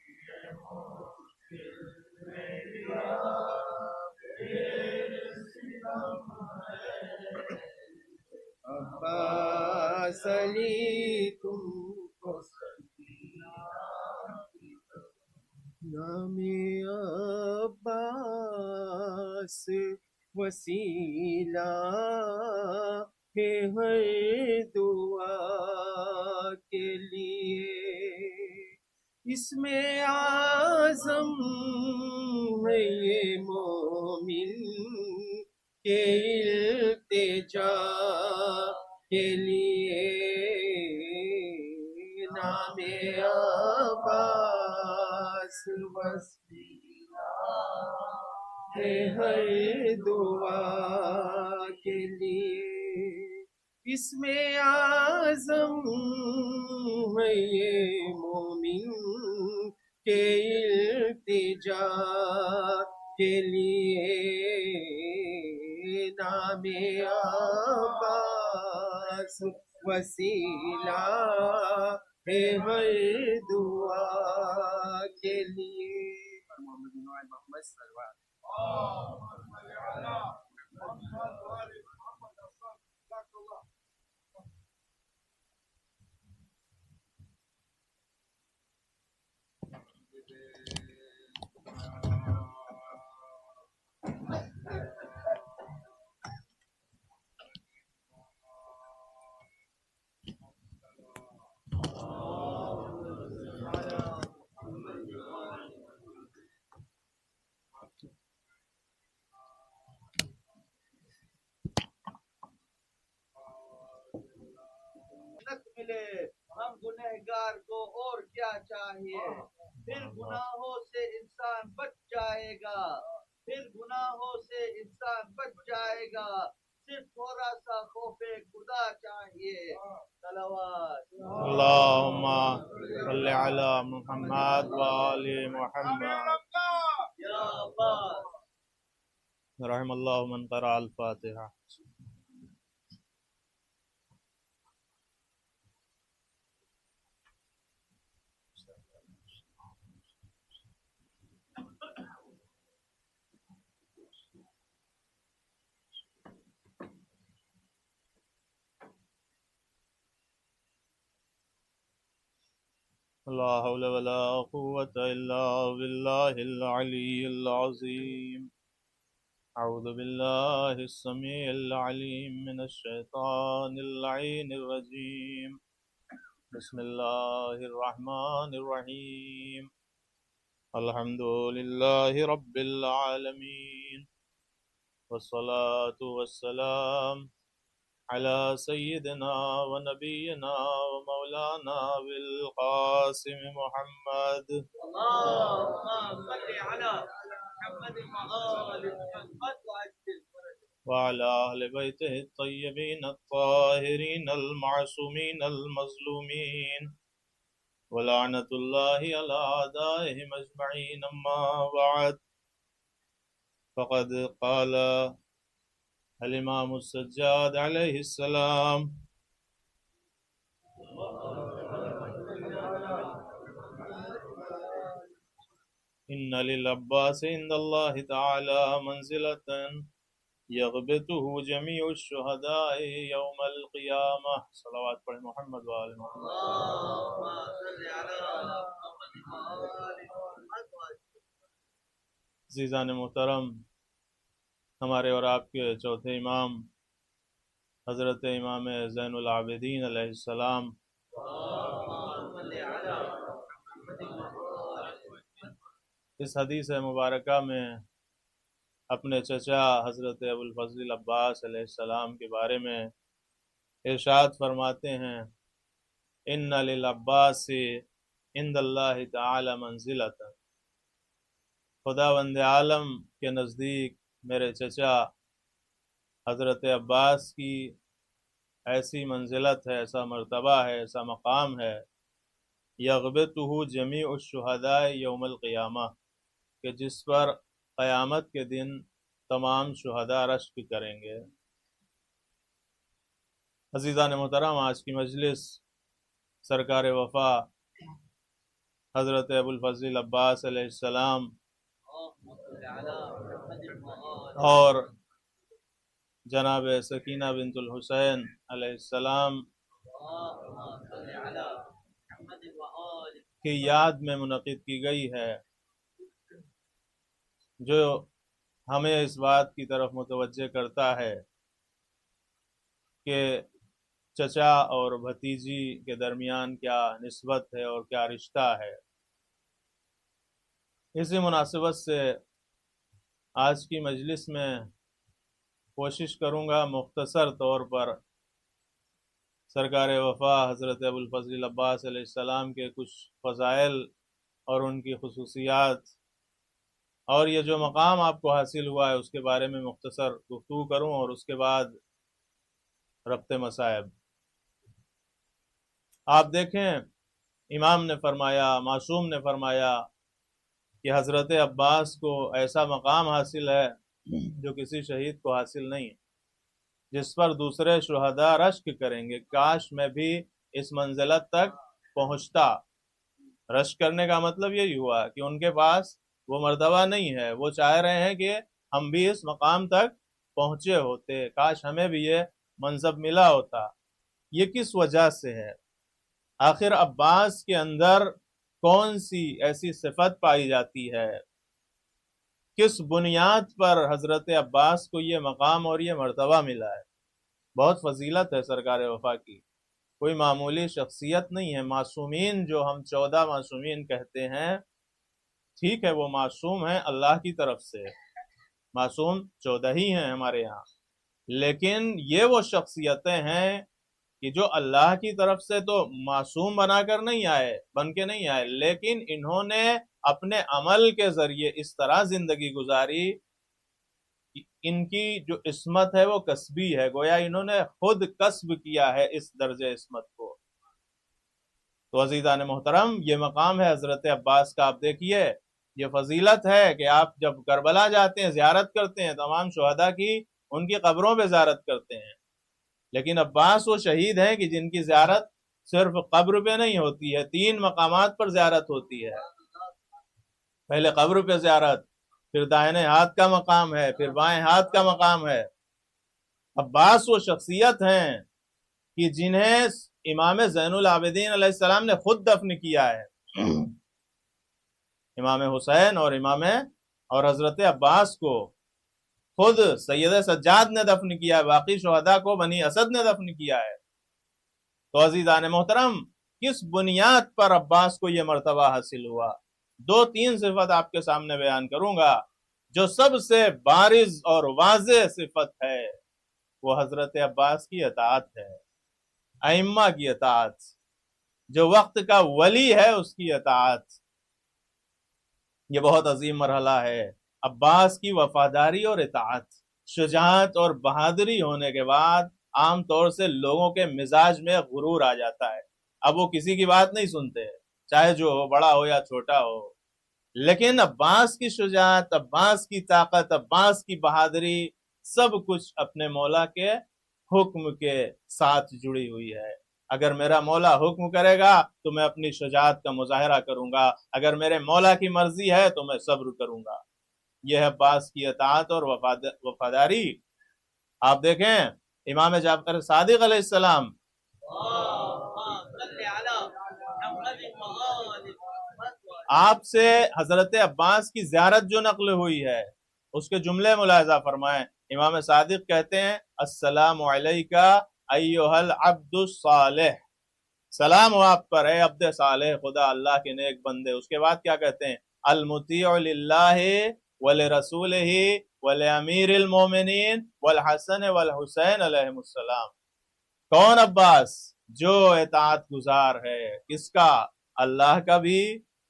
عباس علی تم کو نام عباس وسیلہ ہے ہر دعا کے لیے اس میں اعظم ہے یہ مومن کے التجا کے لیے نام عباس وسیلہ ہے ہر دعا کے لیے اس میں اعظم ہے یہ مومن کے التجا کے لیے نام عباس وسیلہ ہے ہر دعا کے لیے. محمد محمد صلی اللہ علیہ ملے ہم گنہگار کو اور کیا چاہیے. پھر گناہوں سے انسان بچ جائے گا. پھر گناہوں سے انسان بچ جائے گا. صرف تھوڑا سا خوف خدا چاہیے. صلوات. اللهم صل على محمد وآل محمد. یا عباس. رحم الله من قرأ الفاتحة. لا حول ولا قوة إلا بالله العلي العظيم. أعوذ بالله السميع العليم من الشيطان اللعين الرجيم. بسم الله الرحمن الرحيم. الحمد لله رب العالمين، والصلاة والسلام على سيدنا ونبينا ومولانا بالقاسم محمد. اللهم صل على محمد وآل محمد وعجل فرجه. وعلى أهل بيته الطيبين الطاهرين المعصومين المظلومين، ولعنة الله على أعدائهم أجمعين. أما بعد، فقد قال الإمام السجاد عليه السلام: إن للعباس عند الله تعالى منزلة يغبطه جميع الشهداء يوم القيامة. صلوات پر محمد وآل محمد. اللهم صل على محمد وآل محمد وعجل. عزیزان محترم، ہمارے اور آپ کے چوتھے امام حضرت امام زین العابدین علیہ السلام اس حدیث مبارکہ میں اپنے چچا حضرت ابوالفضل العباس علیہ السلام کے بارے میں ارشاد فرماتے ہیں: ان للعباس عند اللہ تعالی منزلۃ. خداوند عالم کے نزدیک میرے چچا حضرت عباس کی ایسی منزلت ہے، ایسا مرتبہ ہے، ایسا مقام ہے، یغبطہ جمیع الشہداء یوم القیامہ، کہ جس پر قیامت کے دن تمام شہداء رشک کریں گے. عزیزان محترم، آج کی مجلس سرکار وفا حضرت ابوالفضل العباس علیہ السلام اور جناب سکینہ بنت الحسین علیہ السلام کی یاد میں منعقد کی گئی ہے، جو ہمیں اس بات کی طرف متوجہ کرتا ہے کہ چچا اور بھتیجی کے درمیان کیا نسبت ہے اور کیا رشتہ ہے. اسی مناسبت سے آج کی مجلس میں کوشش کروں گا مختصر طور پر سرکار وفا حضرت ابوالفضل العباس علیہ السلام کے کچھ فضائل اور ان کی خصوصیات اور یہ جو مقام آپ کو حاصل ہوا ہے اس کے بارے میں مختصر گفتگو کروں، اور اس کے بعد ربط مصائب. آپ دیکھیں، امام نے فرمایا، معصوم نے فرمایا کہ حضرت عباس کو ایسا مقام حاصل ہے جو کسی شہید کو حاصل نہیں ہے، جس پر دوسرے شہداء رشک کریں گے کاش میں بھی اس منزلت تک پہنچتا۔ رشک کرنے کا مطلب یہی ہوا کہ ان کے پاس وہ مرتبہ نہیں ہے، وہ چاہ رہے ہیں کہ ہم بھی اس مقام تک پہنچے ہوتے، کاش ہمیں بھی یہ منصب ملا ہوتا۔ یہ کس وجہ سے ہے؟ آخر عباس کے اندر کون سی ایسی صفت پائی جاتی ہے؟ کس بنیاد پر حضرت عباس کو یہ مقام اور یہ مرتبہ ملا ہے؟ بہت فضیلت ہے سرکار وفا کی، کوئی معمولی شخصیت نہیں ہے۔ معصومین جو ہم 14 معصومین کہتے ہیں، ٹھیک ہے وہ معصوم ہیں اللہ کی طرف سے، معصوم 14 ہی ہیں ہمارے یہاں، لیکن یہ وہ شخصیتیں ہیں کہ جو اللہ کی طرف سے تو معصوم بن کے نہیں آئے، لیکن انہوں نے اپنے عمل کے ذریعے اس طرح زندگی گزاری، ان کی جو عصمت ہے وہ کسبی ہے، گویا انہوں نے خود کسب کیا ہے اس درجہ عصمت کو۔ تو عزیزان محترم، یہ مقام ہے حضرت عباس کا۔ آپ دیکھیے یہ فضیلت ہے کہ آپ جب کربلا جاتے ہیں زیارت کرتے ہیں، تمام شہداء کی ان کی قبروں پہ زیارت کرتے ہیں، لیکن عباس وہ شہید ہیں کہ جن کی زیارت صرف قبر پہ نہیں ہوتی ہے، 3 مقامات پر زیارت ہوتی ہے۔ پہلے قبر پہ زیارت، پھر دائیں ہاتھ کا مقام ہے، پھر بائیں ہاتھ کا مقام ہے۔ عباس وہ شخصیت ہیں کہ جنہیں امام زین العابدین علیہ السلام نے خود دفن کیا ہے۔ امام حسین اور حضرت عباس کو خود سید سجاد نے دفن کیا ہے، باقی شہداء کو بنی اسد نے دفن کیا ہے۔ تو عزیزان محترم، کس بنیاد پر عباس کو یہ مرتبہ حاصل ہوا؟ 2-3 صفت آپ کے سامنے بیان کروں گا۔ جو سب سے بارز اور واضح صفت ہے وہ حضرت عباس کی اطاعت ہے، ائمہ کی اطاعت، جو وقت کا ولی ہے اس کی اطاعت۔ یہ بہت عظیم مرحلہ ہے، عباس کی وفاداری اور اطاعت۔ شجاعت اور بہادری ہونے کے بعد عام طور سے لوگوں کے مزاج میں غرور آ جاتا ہے، اب وہ کسی کی بات نہیں سنتے، چاہے جو ہو، بڑا ہو یا چھوٹا ہو۔ لیکن عباس کی شجاعت، عباس کی طاقت، عباس کی بہادری سب کچھ اپنے مولا کے حکم کے ساتھ جڑی ہوئی ہے۔ اگر میرا مولا حکم کرے گا تو میں اپنی شجاعت کا مظاہرہ کروں گا، اگر میرے مولا کی مرضی ہے تو میں صبر کروں گا۔ یہ ہے عباس کی اطاعت اور وفاداری۔ آپ دیکھیں امام جعفر صادق علیہ السلام، آپ سے حضرت عباس کی زیارت جو نقل ہوئی ہے اس کے جملے ملاحظہ فرمائیں۔ امام صادق کہتے ہیں السلام علیکہ ایھا العبد الصالح، سلام ہو آپ پر اے عبد صالح، خدا اللہ کے نیک بندے۔ اس کے بعد کیا کہتے ہیں؟ المطیع للہ ولرسولہ ولامیر المومنین والحسن والحسین علیہم السلام۔ کون عباس؟ جو اطاعت گزار ہے، کس کا؟ اللہ کا بھی،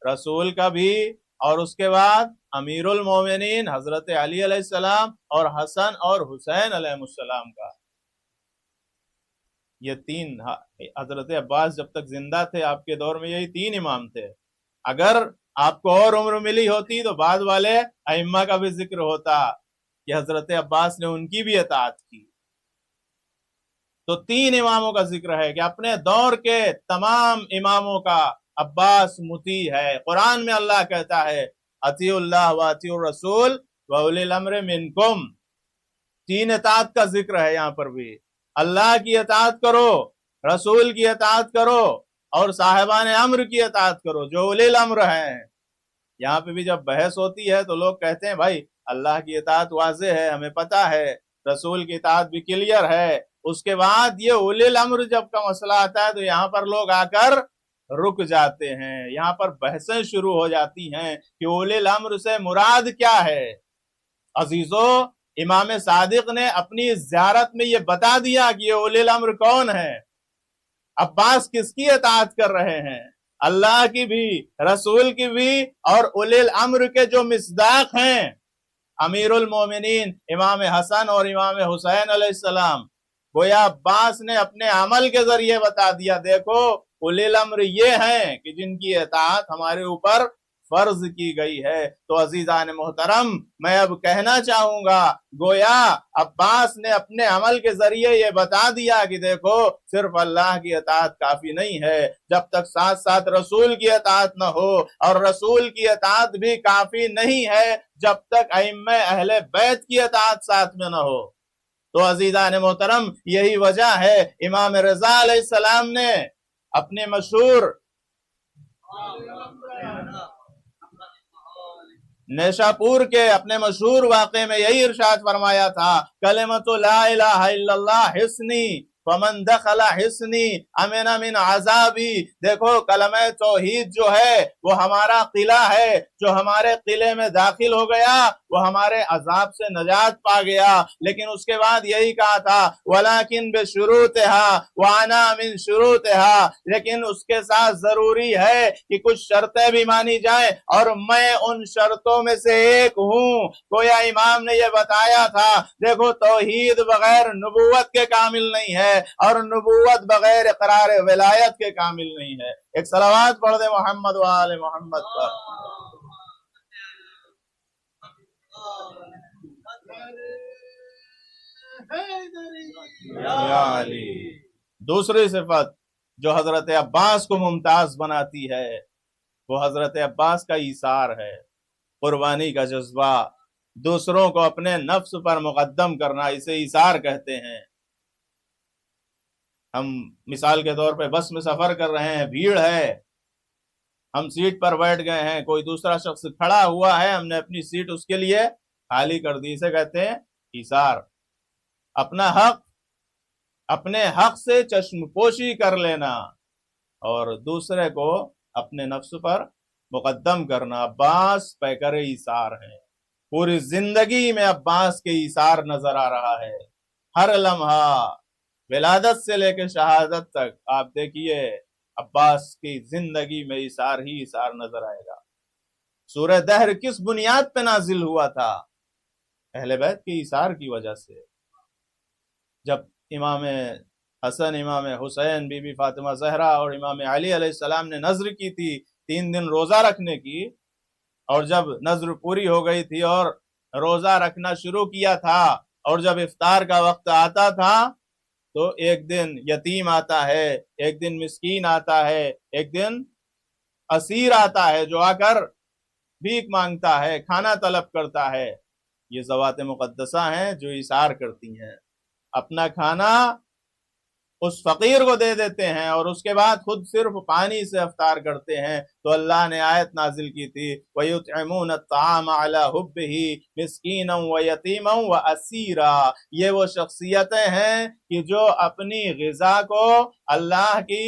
رسول کا بھی، اور اس کے بعد امیر المومنین حضرت علی علیہ السلام اور حسن اور حسین علیہ السلام کا۔ یہ 3 حضرت عباس جب تک زندہ تھے آپ کے دور میں یہی 3 امام تھے۔ اگر آپ کو اور عمر ملی ہوتی تو بعد والے ائمہ کا بھی ذکر ہوتا کہ حضرت عباس نے ان کی بھی اطاعت کی۔ تو 3 اماموں کا ذکر ہے کہ اپنے دور کے تمام اماموں کا عباس مطیع ہے۔ قرآن میں اللہ کہتا ہے اطیعوا اللہ واطیعوا الرسول واولی الامر منکم۔ 3 اطاعت کا ذکر ہے یہاں پر بھی، اللہ کی اطاعت کرو، رسول کی اطاعت کرو، اور صاحبان امر کی اطاعت کرو جو اولی الامر ہیں۔ یہاں پہ بھی جب بحث ہوتی ہے تو لوگ کہتے ہیں بھائی اللہ کی اطاعت واضح ہے، ہمیں پتہ ہے، رسول کی اطاعت بھی کلیئر ہے، اس کے بعد یہ اولی الامر جب کا مسئلہ آتا ہے تو یہاں پر لوگ آ کر رک جاتے ہیں، یہاں پر بحثیں شروع ہو جاتی ہیں کہ اولی الامر سے مراد کیا ہے۔ عزیزو، امام صادق نے اپنی زیارت میں یہ بتا دیا کہ یہ اولی الامر کون ہے۔ عباس کس کی اطاعت کر رہے ہیں؟ اللہ کی بھی، رسول کی بھی، اور اولی الامر کے جو مصداق ہیں امیر المومنین امام حسن اور امام حسین علیہ السلام۔ گویا عباس نے اپنے عمل کے ذریعے بتا دیا دیکھو اولی الامر یہ ہیں کہ جن کی اطاعت ہمارے اوپر فرض کی گئی ہے۔ تو عزیزان محترم، میں اب کہنا چاہوں گا، گویا عباس نے اپنے عمل کے ذریعے یہ بتا دیا کہ دیکھو صرف اللہ کی اطاعت کافی نہیں ہے، جب تک ساتھ ساتھ رسول کی اطاعت نہ ہو، اور رسول کی اطاعت بھی کافی نہیں ہے جب تک ائمہ اہل بیت کی اطاعت ساتھ میں نہ ہو۔ تو عزیزان محترم، یہی وجہ ہے امام رضا علیہ السلام نے اپنے مشہور نیشاپور کے اپنے مشہور واقعے میں یہی ارشاد فرمایا تھا، کلمۃ لا الہ الا اللہ حصنی فمن دخل حصنی امن من عذابی۔ دیکھو کلمہ توحید جو ہے وہ ہمارا قلعہ ہے، جو ہمارے قلعے میں داخل ہو گیا وہ ہمارے عذاب سے نجات پا گیا۔ لیکن اس کے بعد یہی کہا تھا ولیکن بشروطها وانا من شروطها، لیکن اس کے ساتھ ضروری ہے کہ کچھ شرطیں بھی مانی جائیں اور میں ان شرطوں میں سے ایک ہوں۔ گویا امام نے یہ بتایا تھا دیکھو توحید بغیر نبوت کے کامل نہیں ہے، اور نبوت بغیر اقرار ولایت کے کامل نہیں ہے۔ ایک صلوات پڑھ دے محمد و آل محمد پر۔ یا علی۔ دوسری صفت جو حضرت عباس کو ممتاز بناتی ہے وہ حضرت عباس کا ایثار ہے، قربانی کا جذبہ، دوسروں کو اپنے نفس پر مقدم کرنا، اسے ایثار کہتے ہیں۔ ہم مثال کے طور پہ بس میں سفر کر رہے ہیں، بھیڑ ہے، ہم سیٹ پر بیٹھ گئے ہیں، کوئی دوسرا شخص کھڑا ہوا ہے، ہم نے اپنی سیٹ اس کے لیے خالی کر دی، اسے کہتے ہیں ایثار۔ اپنے حق سے چشم پوشی کر لینا اور دوسرے کو اپنے نفس پر مقدم کرنا۔ عباس پیکر ایثار ہیں، پوری زندگی میں عباس کے ایثار نظر آ رہا ہے۔ ہر لمحہ ولادت سے لے کے شہادت تک آپ دیکھیے عباس کی زندگی میں ایثار ہی ایثار نظر آئے گا۔ سورہ دہر کس بنیاد پہ نازل ہوا تھا؟ اہل بیت کے ایثار کی وجہ سے۔ جب امام حسن، امام حسین، بی بی فاطمہ زہرا اور امام علی علیہ السلام نے نذر کی تھی 3 دن روزہ رکھنے کی، اور جب نذر پوری ہو گئی تھی اور روزہ رکھنا شروع کیا تھا، اور جب افطار کا وقت آتا تھا تو ایک دن یتیم آتا ہے، ایک دن مسکین آتا ہے، ایک دن اسیر آتا ہے جو آ کر بھیک مانگتا ہے، کھانا طلب کرتا ہے۔ یہ ذوات مقدسہ ہیں جو ایثار کرتی ہیں، اپنا کھانا اس فقیر کو دے دیتے ہیں اور اس کے بعد خود صرف پانی سے افطار کرتے ہیں۔ تو اللہ نے آیت نازل کی تھی وَيُطْعِمُونَ الطَّعَامَ عَلَى حُبِّهِ مِسْكِينًا وَيَتِيمًا وَأَسِيرًا۔ یہ وہ شخصیتیں ہیں کہ جو اپنی غذا کو اللہ کی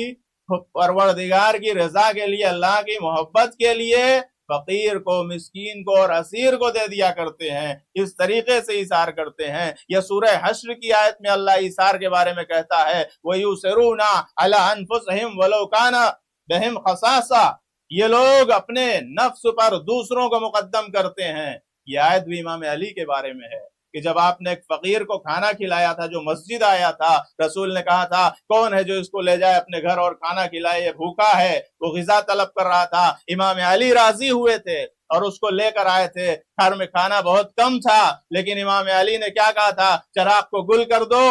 پروردگار کی رضا کے لیے، اللہ کی محبت کے لیے فقیر کو، مسکین کو اور اسیر کو دے دیا کرتے ہیں، اس طریقے سے ایثار کرتے ہیں۔ یہ سورہ حشر کی آیت میں اللہ ایثار کے بارے میں کہتا ہے وَيُؤْثِرُونَ عَلَىٰ أَنفُسِهِمْ وَلَوْ كَانَ بِهِمْ خَصَاصَةٌ۔ یہ لوگ اپنے نفس پر دوسروں کو مقدم کرتے ہیں۔ یہ آیت بھی امام علی کے بارے میں ہے کہ جب آپ نے ایک فقیر کو کھانا کھلایا تھا جو مسجد آیا تھا، رسول نے کہا تھا کون ہے جو اس کو لے جائے اپنے گھر اور کھانا کھلائے، یہ بھوکا ہے، وہ غذا طلب کر رہا تھا۔ امام علی راضی ہوئے تھے اور اس کو لے کر آئے تھے۔ گھر میں کھانا بہت کم تھا، لیکن امام علی نے کیا کہا تھا؟ چراغ کو گل کر دو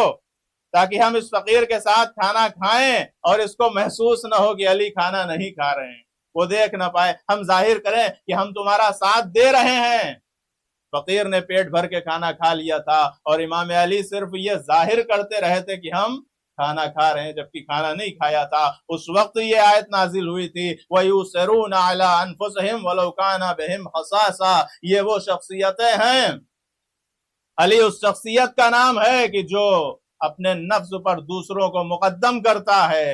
تاکہ ہم اس فقیر کے ساتھ کھانا کھائیں اور اس کو محسوس نہ ہو کہ علی کھانا نہیں کھا رہے ہیں، وہ دیکھ نہ پائے، ہم ظاہر کریں کہ ہم تمہارا ساتھ دے رہے ہیں۔ فقیر نے پیٹ بھر کے کھانا کھا لیا تھا اور امام علی صرف یہ ظاہر کرتے رہے تھے کہ ہم کھانا کھا رہے ہیں جبکہ کھانا نہیں کھایا تھا۔ اس وقت یہ آیت نازل ہوئی تھی وَيُؤْثِرُونَ عَلَىٰ أَنفُسِهِمْ وَلَوْ كَانَ بِهِمْ خَصَاصَةٌ۔ یہ وہ شخصیتیں ہیں، علی اس شخصیت کا نام ہے کہ جو اپنے نفس پر دوسروں کو مقدم کرتا ہے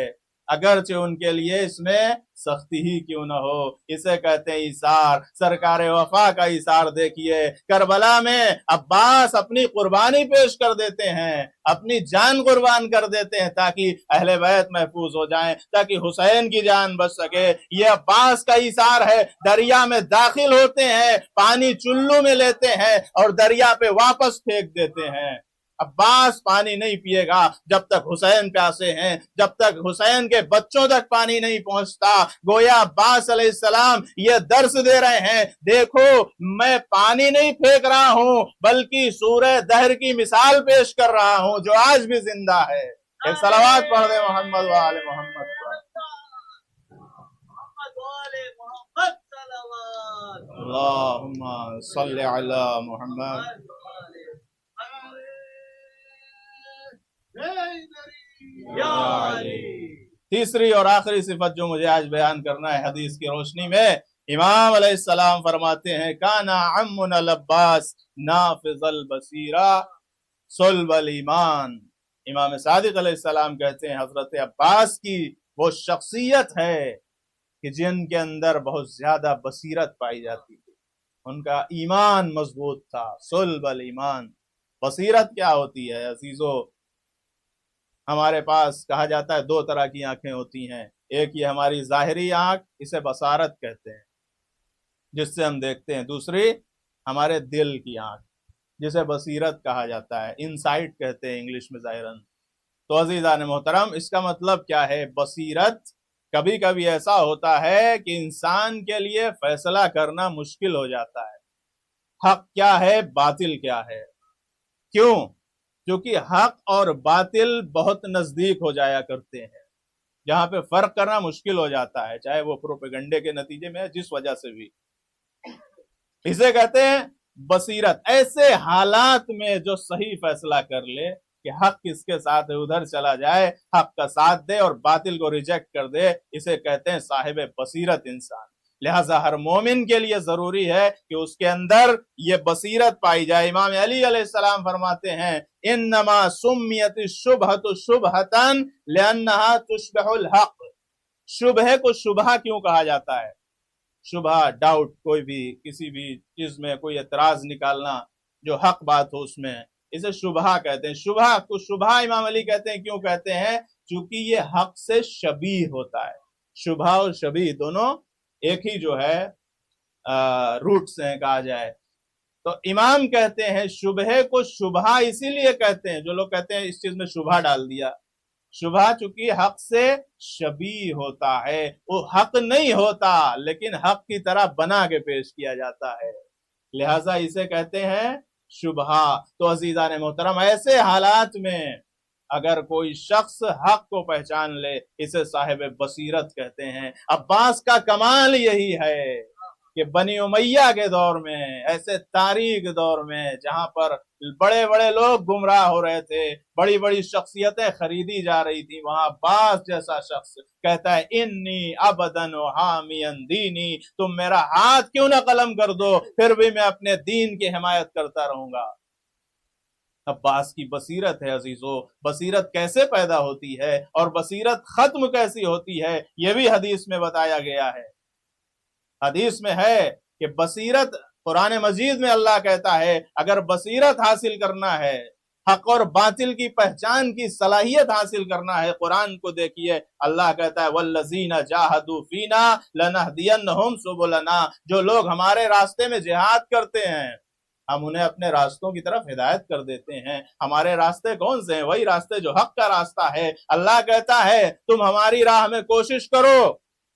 اگرچہ ان کے لیے اس میں سختی ہی کیوں نہ ہو۔ اسے کہتے ہیں ایثار۔ سرکار وفا کا ایثار دیکھیے، کربلا میں عباس اپنی قربانی پیش کر دیتے ہیں، اپنی جان قربان کر دیتے ہیں تاکہ اہل بیت محفوظ ہو جائیں، تاکہ حسین کی جان بچ سکے۔ یہ عباس کا ایثار ہے۔ دریا میں داخل ہوتے ہیں، پانی چلو میں لیتے ہیں اور دریا پہ واپس پھینک دیتے ہیں۔ عباس پانی نہیں پیے گا جب تک حسین پیاسے ہیں، جب تک حسین کے بچوں تک پانی نہیں پہنچتا۔ گویا عباس علیہ السلام یہ درس دے رہے ہیں، دیکھو میں پانی نہیں پھینک رہا ہوں بلکہ سورہ دہر کی مثال پیش کر رہا ہوں جو آج بھی زندہ ہے۔ ایک صلوات پڑھ دے محمد و آل محمد پر۔ محمد وآل محمد صلوات۔ اللہم صلی علی محمد۔ یا علی۔ تیسری اور آخری صفت جو مجھے آج بیان کرنا ہے حدیث کی روشنی میں، امام علیہ السلام فرماتے ہیں کانا عمنا العباس نافذ البصیرہ صلب الایمان۔ امام صادق علیہ السلام کہتے ہیں حضرت عباس کی وہ شخصیت ہے کہ جن کے اندر بہت زیادہ بصیرت پائی جاتی تھی، ان کا ایمان مضبوط تھا۔ صلب الایمان، بصیرت کیا ہوتی ہے عزیزو؟ ہمارے پاس کہا جاتا ہے دو طرح کی آنکھیں ہوتی ہیں، ایک یہ ہماری ظاہری آنکھ، اسے بصارت کہتے ہیں جس سے ہم دیکھتے ہیں، دوسری ہمارے دل کی آنکھ جسے بصیرت کہا جاتا ہے، انسائٹ کہتے ہیں انگلش میں ظاہراً۔ تو عزیزان محترم، اس کا مطلب کیا ہے؟ بصیرت کبھی کبھی ایسا ہوتا ہے کہ انسان کے لیے فیصلہ کرنا مشکل ہو جاتا ہے، حق کیا ہے باطل کیا ہے۔ کیوں؟ کیونکہ حق اور باطل بہت نزدیک ہو جایا کرتے ہیں، جہاں پہ فرق کرنا مشکل ہو جاتا ہے، چاہے وہ پروپیگنڈے کے نتیجے میں جس وجہ سے بھی۔ اسے کہتے ہیں بصیرت۔ ایسے حالات میں جو صحیح فیصلہ کر لے کہ حق کس کے ساتھ ہے ادھر چلا جائے، حق کا ساتھ دے اور باطل کو ریجیکٹ کر دے، اسے کہتے ہیں صاحب بصیرت انسان۔ لہٰذا ہر مومن کے لیے ضروری ہے کہ اس کے اندر یہ بصیرت پائی جائے۔ امام علی علیہ السلام فرماتے ہیں انما سمیت الشبہۃ شبہۃ لانہا تشبہ الحق۔ شبہ کو شبہ کیوں کہا جاتا ہے؟ شبہ ڈاؤٹ، کوئی بھی کسی بھی چیز میں کوئی اعتراض نکالنا جو حق بات ہو اس میں، اسے شبہ کہتے ہیں۔ شبہ کو شبہ امام علی کہتے ہیں، کیوں کہتے ہیں؟ چونکہ یہ حق سے شبیہ ہوتا ہے۔ شبہ اور شبیہ دونوں ایک ہی جو ہے روٹ سے ہیں کہا جائے تو۔ امام کہتے ہیں شبہ کو شبہ اسی لیے کہتے ہیں، جو لوگ کہتے ہیں اس چیز میں شبہ ڈال دیا، شبہ چونکہ حق سے شبیہ ہوتا ہے، وہ حق نہیں ہوتا لیکن حق کی طرح بنا کے پیش کیا جاتا ہے، لہٰذا اسے کہتے ہیں شبہ۔ تو عزیزان محترم، ایسے حالات میں اگر کوئی شخص حق کو پہچان لے اسے صاحب بصیرت کہتے ہیں۔ عباس کا کمال یہی ہے کہ بنی امیہ کے دور میں، ایسے تاریک دور میں جہاں پر بڑے بڑے لوگ گمراہ ہو رہے تھے، بڑی بڑی شخصیتیں خریدی جا رہی تھی، وہاں عباس جیسا شخص کہتا ہے انی ابدن و حامین دینی، تم میرا ہاتھ کیوں نہ قلم کر دو پھر بھی میں اپنے دین کی حمایت کرتا رہوں گا۔ عباس کی بصیرت ہے عزیزو۔ بصیرت کیسے پیدا ہوتی ہے اور بصیرت ختم کیسی ہوتی ہے یہ بھی حدیث میں بتایا گیا ہے۔ حدیث میں ہے کہ بصیرت، قرآن مجید میں اللہ کہتا ہے اگر بصیرت حاصل کرنا ہے، حق اور باطل کی پہچان کی صلاحیت حاصل کرنا ہے، قرآن کو دیکھیے، اللہ کہتا ہے وَالَّذِينَ جَاهَدُوا فِينَا لَنَهْدِيَنَّهُمْ سُبُلَنَا، جو لوگ ہمارے راستے میں جہاد کرتے ہیں ہم انہیں اپنے راستوں کی طرف ہدایت کر دیتے ہیں۔ ہمارے راستے کون سے ہیں؟ وہی راستے جو حق کا راستہ ہے۔ اللہ کہتا ہے تم ہماری راہ میں کوشش کرو،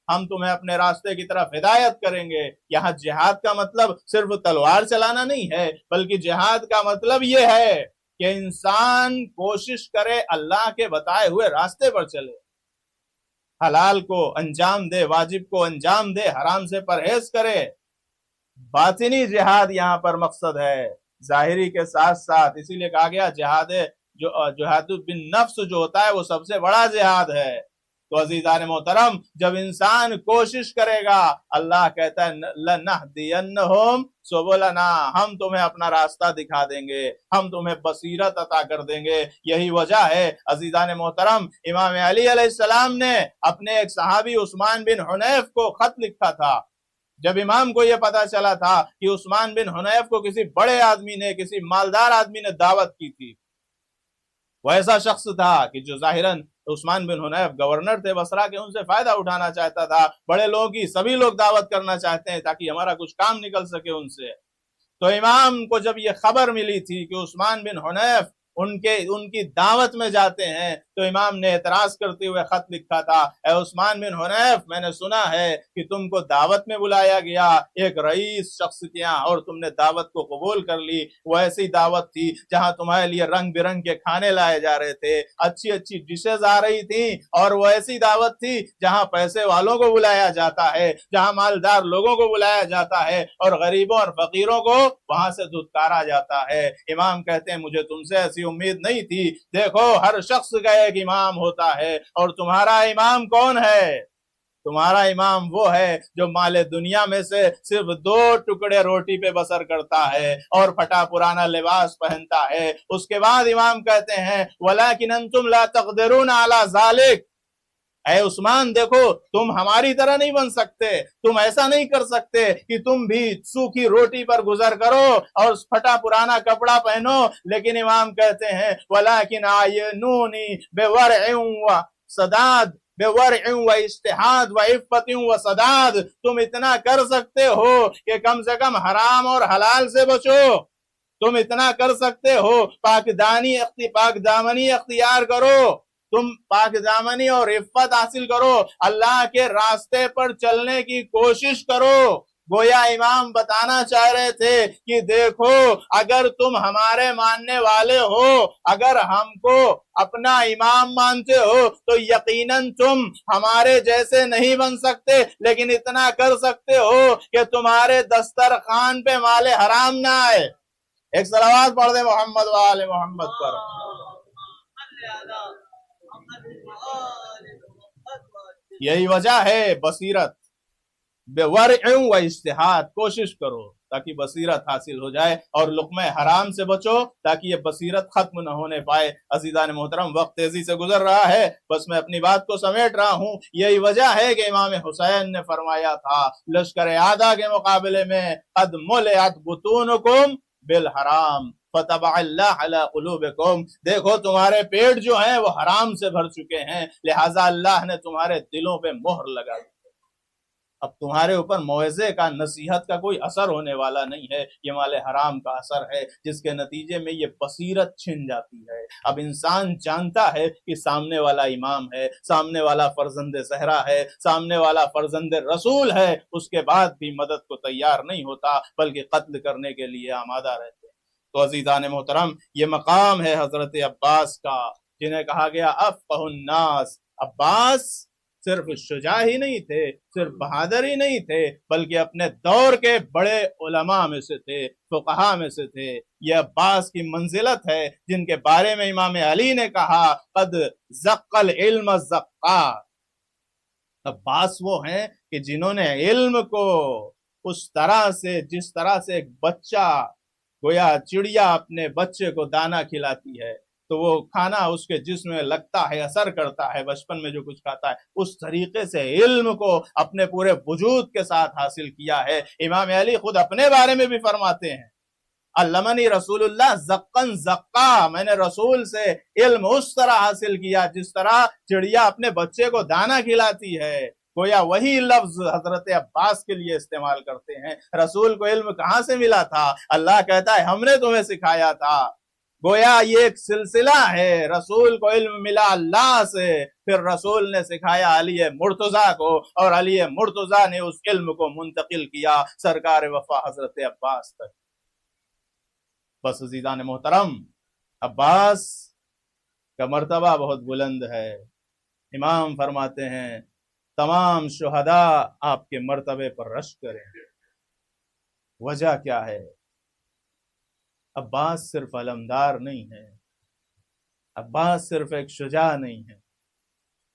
ہم تمہیں اپنے راستے کی طرف ہدایت کریں گے۔ یہاں جہاد کا مطلب صرف تلوار چلانا نہیں ہے، بلکہ جہاد کا مطلب یہ ہے کہ انسان کوشش کرے اللہ کے بتائے ہوئے راستے پر چلے، حلال کو انجام دے، واجب کو انجام دے، حرام سے پرہیز کرے۔ باطنی جہاد یہاں پر مقصد ہے، ظاہری کے ساتھ ساتھ، اسی لیے کہا گیا جہاد بالنفس جو ہوتا ہے وہ سب سے بڑا جہاد ہے۔ تو عزیزان محترم، جب انسان کوشش کرے گا، اللہ کہتا ہے لَنَهْدِيَنَّهُمْ سُبُلَنَا، ہم تمہیں اپنا راستہ دکھا دیں گے، ہم تمہیں بصیرت عطا کر دیں گے۔ یہی وجہ ہے عزیزان محترم، امام علی علیہ السلام نے اپنے ایک صحابی عثمان بن حنیف کو خط لکھا تھا۔ جب امام کو یہ پتا چلا تھا کہ عثمان بن حنیف کو کسی بڑے آدمی نے، کسی مالدار آدمی نے دعوت کی تھی، وہ ایسا شخص تھا کہ جو ظاہراً عثمان بن حنیف گورنر تھے بصرہ کے، ان سے فائدہ اٹھانا چاہتا تھا، بڑے لوگوں کی سبھی لوگ دعوت کرنا چاہتے ہیں تاکہ ہمارا کچھ کام نکل سکے ان سے۔ تو امام کو جب یہ خبر ملی تھی کہ عثمان بن حنیف ان کی دعوت میں جاتے ہیں تو امام نے اعتراض کرتے ہوئے خط لکھا تھا، اے عثمان بن حنیف، میں نے سنا ہے کہ تم کو دعوت میں بلایا گیا ایک رئیس شخص کے یہاں اور تم نے دعوت کو قبول کر لی۔ وہ ایسی دعوت تھی جہاں تمہارے لیے رنگ برنگ کے کھانے لائے جا رہے تھے، اچھی اچھی ڈشز آ رہی تھیں، اور وہ ایسی دعوت تھی جہاں پیسے والوں کو بلایا جاتا ہے، جہاں مالدار لوگوں کو بلایا جاتا ہے اور غریبوں اور فقیروں کو وہاں سے دھتکارا جاتا ہے۔ امام کہتے ہیں مجھے تم سے ایسی امید نہیں تھی، دیکھو ہر شخص کا ایک امام ہوتا ہے، اور تمہارا امام کون ہے؟ تمہارا امام وہ ہے جو مال دنیا میں سے صرف 2 ٹکڑے روٹی پہ بسر کرتا ہے اور پھٹا پرانا لباس پہنتا ہے۔ اس کے بعد امام کہتے ہیں وَلَكِنْ أَنْتُمْ لَا تَقْدِرُونَ عَلَى ذَلِكَ، اے عثمان دیکھو تم ہماری طرح نہیں بن سکتے، تم ایسا نہیں کر سکتے کہ تم بھی سوکھی روٹی پر گزر کرو اور پھٹا پرانا کپڑا پہنو، لیکن امام کہتے ہیں وَلَكِنْ عَيَّنُونِي بِوَرْعٍ وَسَدَادٍ، بِوَرْعٍ وَاجْتِہَادٍ وَعِفَّةٍ وَسَدَادٍ، تم اتنا کر سکتے ہو کہ کم سے کم حرام اور حلال سے بچو، تم اتنا کر سکتے ہو پاک دامنی اختیار کرو، تم پاک دامنی اور عفت حاصل کرو، اللہ کے راستے پر چلنے کی کوشش کرو۔ گویا امام بتانا چاہ رہے تھے کہ دیکھو اگر تم ہمارے ماننے والے ہو، اگر ہم کو اپنا امام مانتے ہو تو یقیناً تم ہمارے جیسے نہیں بن سکتے، لیکن اتنا کر سکتے ہو کہ تمہارے دسترخوان پہ مال حرام نہ آئے۔ ایک صلوات پڑھ دیں محمد و آل محمد پر۔ یہی وجہ ہے بصیرت، بِوَرْعٍ وَاجْتِہَادٍ، کوشش کرو تاکہ بصیرت حاصل ہو جائے اور لقمہ حرام سے بچو تاکہ یہ بصیرت ختم نہ ہونے پائے۔ عزیزان محترم وقت تیزی سے گزر رہا ہے، بس میں اپنی بات کو سمیٹ رہا ہوں۔ یہی وجہ ہے کہ امام حسین نے فرمایا تھا لشکر اعداء کے مقابلے میں قد ملئت بطونکم بالحرام فتبع اللہ علی قلوبکم، دیکھو تمہارے پیٹ جو ہیں وہ حرام سے بھر چکے ہیں، لہٰذا اللہ نے تمہارے دلوں پہ مہر لگا دی۔ اب تمہارے اوپر موعظے کا، نصیحت کا کوئی اثر ہونے والا نہیں ہے، یہ مال حرام کا اثر ہے، جس کے نتیجے میں یہ بصیرت چھن جاتی ہے۔ اب انسان جانتا ہے کہ سامنے والا امام ہے، سامنے والا فرزند زہرا ہے، سامنے والا فرزند رسول ہے، اس کے بعد بھی مدد کو تیار نہیں ہوتا بلکہ قتل کرنے کے لیے آمادہ رہتے ہیں۔ تو عزیزان محترم یہ مقام ہے حضرت عباس کا، جنہیں کہا گیا افقہ الناس۔ عباس صرف شجاع ہی نہیں تھے، صرف بہادر ہی نہیں تھے، بلکہ اپنے دور کے بڑے علماء میں سے تھے، فقہاء میں سے تھے۔ یہ عباس کی منزلت ہے جن کے بارے میں امام علی نے کہا قد زق العلم زقا۔ عباس وہ ہیں کہ جنہوں نے علم کو اس طرح سے، جس طرح سے ایک بچہ، گویا چڑیا اپنے بچے کو دانا کھلاتی ہے تو وہ کھانا اس کے جسم میں لگتا ہے، اثر کرتا ہے، بچپن میں جو کچھ کھاتا ہے، اس طریقے سے علم کو اپنے پورے وجود کے ساتھ حاصل کیا ہے۔ امام علی خود اپنے بارے میں بھی فرماتے ہیں علمنی رسول اللہ زقن زقا، میں نے رسول سے علم اس طرح حاصل کیا جس طرح چڑیا اپنے بچے کو دانا کھلاتی ہے۔ گویا وہی لفظ حضرت عباس کے لیے استعمال کرتے ہیں۔ رسول کو علم کہاں سے ملا تھا؟ اللہ کہتا ہے ہم نے تمہیں سکھایا تھا۔ گویا یہ ایک سلسلہ ہے، رسول کو علم ملا اللہ سے، پھر رسول نے سکھایا علی مرتضیٰ کو، اور علی مرتضیٰ نے اس علم کو منتقل کیا سرکار وفا حضرت عباس تک۔ بس عزیزان محترم عباس کا مرتبہ بہت بلند ہے۔ امام فرماتے ہیں تمام شہداء آپ کے مرتبے پر رشک کریں۔ وجہ کیا ہے؟ عباس صرف علمدار نہیں ہے، عباس صرف ایک شجاع نہیں ہے،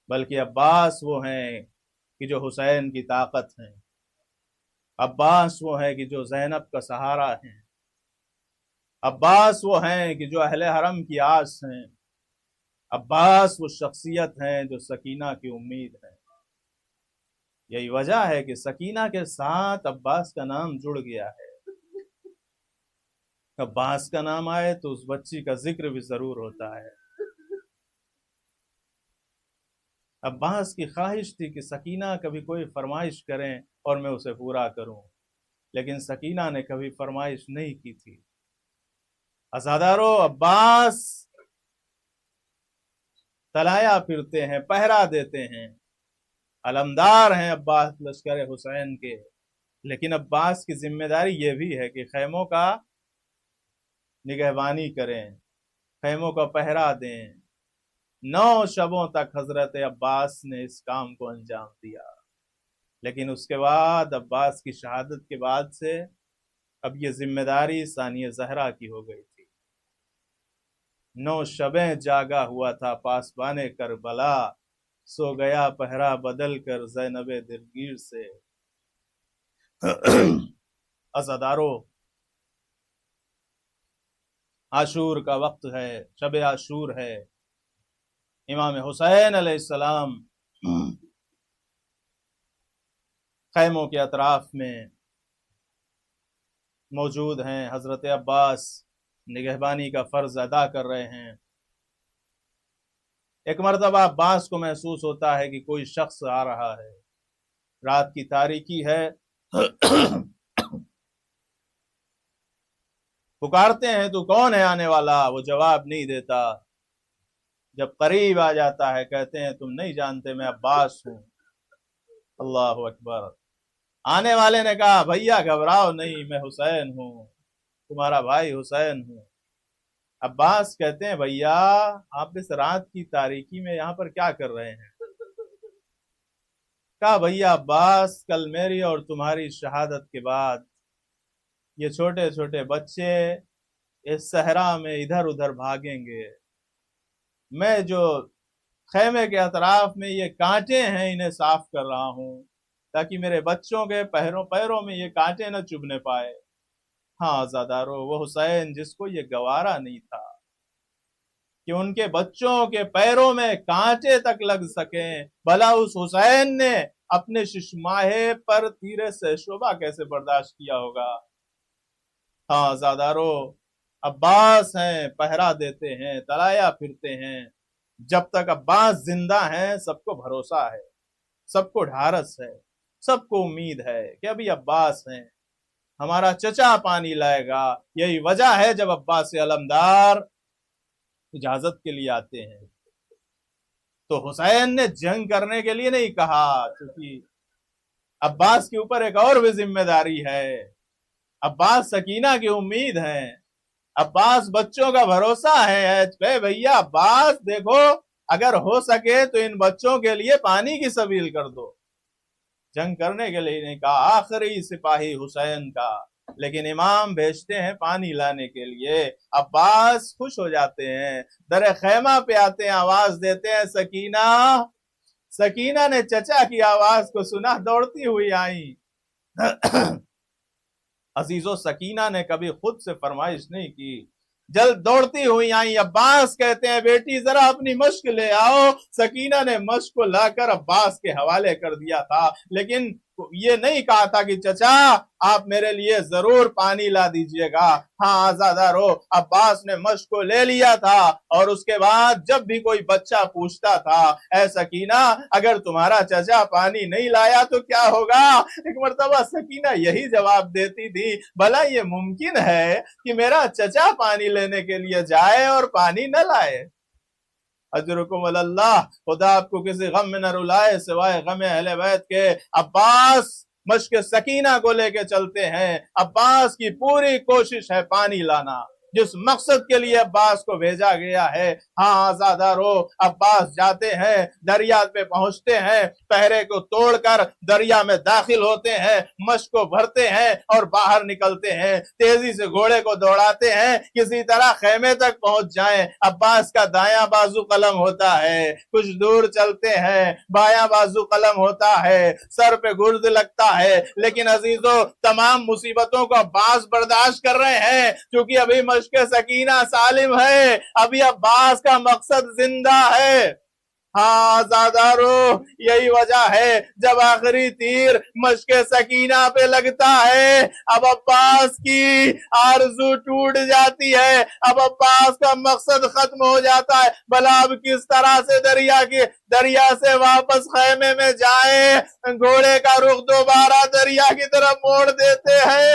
بلکہ عباس وہ ہیں کہ جو حسین کی طاقت ہیں، عباس وہ ہیں کہ جو زینب کا سہارا ہیں، عباس وہ ہیں کہ جو اہل حرم کی آس ہیں، عباس وہ شخصیت ہیں جو سکینہ کی امید ہے۔ یہی وجہ ہے کہ سکینہ کے ساتھ عباس کا نام جڑ گیا ہے۔ عباس کا نام آئے تو اس بچی کا ذکر بھی ضرور ہوتا ہے۔ عباس کی خواہش تھی کہ سکینہ کبھی کوئی فرمائش کریں اور میں اسے پورا کروں، لیکن سکینہ نے کبھی فرمائش نہیں کی تھی۔ عزادارو عباس تلایا پھرتے ہیں، پہرا دیتے ہیں، علمدار ہیں عباس لشکر حسین کے، لیکن عباس کی ذمہ داری یہ بھی ہے کہ خیموں کا نگہبانی کریں، خیموں کا پہرا دیں۔ 9 شبوں تک حضرت عباس نے اس کام کو انجام دیا، لیکن اس کے بعد عباس کی شہادت کے بعد سے اب یہ ذمہ داری ثانیہ زہرا کی ہو گئی تھی۔ 9 شبیں جاگا ہوا تھا پاسبان کربلا، سو گیا پہرا بدل کر زینب دلگیر سے۔ عزادارو، عاشور کا وقت ہے، شب عاشور ہے۔ امام حسین علیہ السلام خیموں کے اطراف میں موجود ہیں، حضرت عباس نگہبانی کا فرض ادا کر رہے ہیں۔ ایک مرتبہ عباس کو محسوس ہوتا ہے کہ کوئی شخص آ رہا ہے، رات کی تاریکی ہے، پکارتے ہیں تو کون ہے آنے والا؟ وہ جواب نہیں دیتا۔ جب قریب آ جاتا ہے کہتے ہیں تم نہیں جانتے میں عباس ہوں۔ اللہ اکبر۔ آنے والے نے کہا بھیا گھبراؤ نہیں، میں حسین ہوں، تمہارا بھائی حسین ہوں۔ عباس کہتے ہیں بھیا آپ اس رات کی تاریکی میں یہاں پر کیا کر رہے ہیں؟ کہا بھیا عباس کل میری اور تمہاری شہادت کے بعد یہ چھوٹے چھوٹے بچے اس صحرا میں ادھر ادھر بھاگیں گے، میں جو خیمے کے اطراف میں یہ کانٹے ہیں انہیں صاف کر رہا ہوں تاکہ میرے بچوں کے پیروں میں یہ کانٹے نہ چبھنے پائے۔ ہاں عزادارو، وہ حسین جس کو یہ گوارا نہیں تھا کہ ان کے بچوں کے پیروں میں کانٹے تک لگ سکیں، بھلا اس حسین نے اپنے ششماہے پر تیرے سے شعبہ کیسے برداشت کیا ہوگا؟ ہاں عزادارو، عباس ہیں، پہرا دیتے ہیں، تلایا پھرتے ہیں۔ جب تک عباس زندہ ہیں سب کو بھروسہ ہے، سب کو ڈھارس ہے، سب کو امید ہے کہ ابھی عباس ہیں، ہمارا چچا پانی لائے گا۔ یہی وجہ ہے جب عباس علمدار اجازت کے لیے آتے ہیں تو حسین نے جنگ کرنے کے لیے نہیں کہا، کیونکہ عباس کے اوپر ایک اور بھی ذمہ داری ہے۔ عباس سکینہ کی امید ہے، عباس بچوں کا بھروسہ ہے۔ اے بھیا عباس دیکھو، اگر ہو سکے تو ان بچوں کے لیے پانی کی سبیل کر دو۔ جنگ کرنے کے لیے نہیں کہا، آخری سپاہی حسین کا، لیکن امام بھیجتے ہیں پانی لانے کے لیے۔ عباس خوش ہو جاتے ہیں، در خیمہ پہ آتے ہیں، آواز دیتے ہیں سکینہ۔ سکینہ نے چچا کی آواز کو سنا، دوڑتی ہوئی آئیں۔ عزیزو، سکینہ نے کبھی خود سے فرمائش نہیں کی، جلد دوڑتی ہوئی آئیں۔ عباس کہتے ہیں بیٹی ذرا اپنی مشک لے آؤ۔ سکینہ نے مشک کو لا کر عباس کے حوالے کر دیا تھا، لیکن یہ نہیں کہا تھا کہ چچا آپ میرے لیے ضرور پانی لا دیجئے گا۔ ہاں عزادارو، عباس نے مشک کو لے لیا تھا، اور اس کے بعد جب بھی کوئی بچہ پوچھتا تھا اے سکینہ اگر تمہارا چچا پانی نہیں لایا تو کیا ہوگا، ایک مرتبہ سکینہ یہی جواب دیتی تھی، بھلا یہ ممکن ہے کہ میرا چچا پانی لینے کے لیے جائے اور پانی نہ لائے؟ اجرکم اللہ، خدا آپ کو کسی غم میں نہ رلائے سوائے غم اہل بیت کے۔ عباس مشک سکینہ کو لے کے چلتے ہیں، عباس کی پوری کوشش ہے پانی لانا، جس مقصد کے لیے عباس کو بھیجا گیا ہے۔ ہاں عزادارو، عباس جاتے ہیں، دریا پہ پہنچتے ہیں، پہرے کو توڑ کر دریا میں داخل ہوتے ہیں، مشک کو بھرتے ہیں اور باہر نکلتے ہیں، تیزی سے گھوڑے کو دوڑاتے ہیں، کسی طرح خیمے تک پہنچ جائیں۔ عباس کا دایاں بازو قلم ہوتا ہے، کچھ دور چلتے ہیں، بایاں بازو قلم ہوتا ہے، سر پہ گرد لگتا ہے، لیکن عزیزو تمام مصیبتوں کو عباس برداشت کر رہے ہیں، کیونکہ ابھی مشک سکینہ سالم ہے، ابھی عباس کا مقصد زندہ ہے۔ ہاں عزادارو، یہی وجہ ہے جب آخری تیر مشک سکینہ پہ لگتا ہے اب عباس کی آرزو ٹوٹ جاتی ہے، اب عباس کا مقصد ختم ہو جاتا ہے۔ بھلا اب کس طرح سے دریا سے واپس خیمے میں جائیں؟ گھوڑے کا رخ دوبارہ دریا کی طرف موڑ دیتے ہیں۔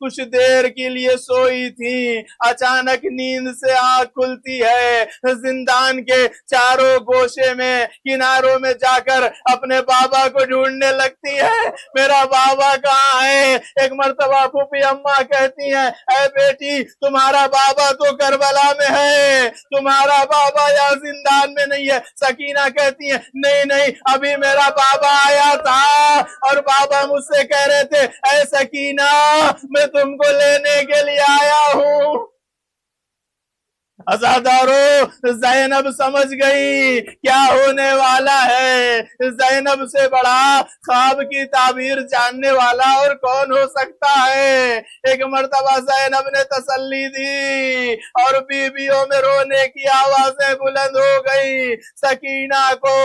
کچھ دیر کے لیے سوئی تھی، اچانک نیند سے آنکھ کھلتی ہے، زندان کے چاروں گوشے میں کناروں میں جا کر اپنے بابا کو ڈھونڈنے لگتی ہے، میرا بابا کہاں ہے؟ ایک مرتبہ پھوپھی اماں کہتی ہیں اے بیٹی تمہارا بابا تو کربلا میں ہے، تمہارا بابا یا زندان میں نہیں ہے۔ سکینہ کہتی ہیں نہیں نہیں، ابھی میرا بابا آیا تھا اور بابا مجھ سے کہہ رہے تھے اے سکینہ میں تم کو لینے کے لیے آیا ہوں۔ عزادارو زینب سمجھ گئی کیا ہونے والا ہے، زینب سے بڑا خواب کی تعبیر جاننے والا اور کون ہو سکتا ہے۔ ایک مرتبہ زینب نے تسلی دی اور بیویوں میں رونے کی آوازیں بلند ہو گئی، سکینہ کو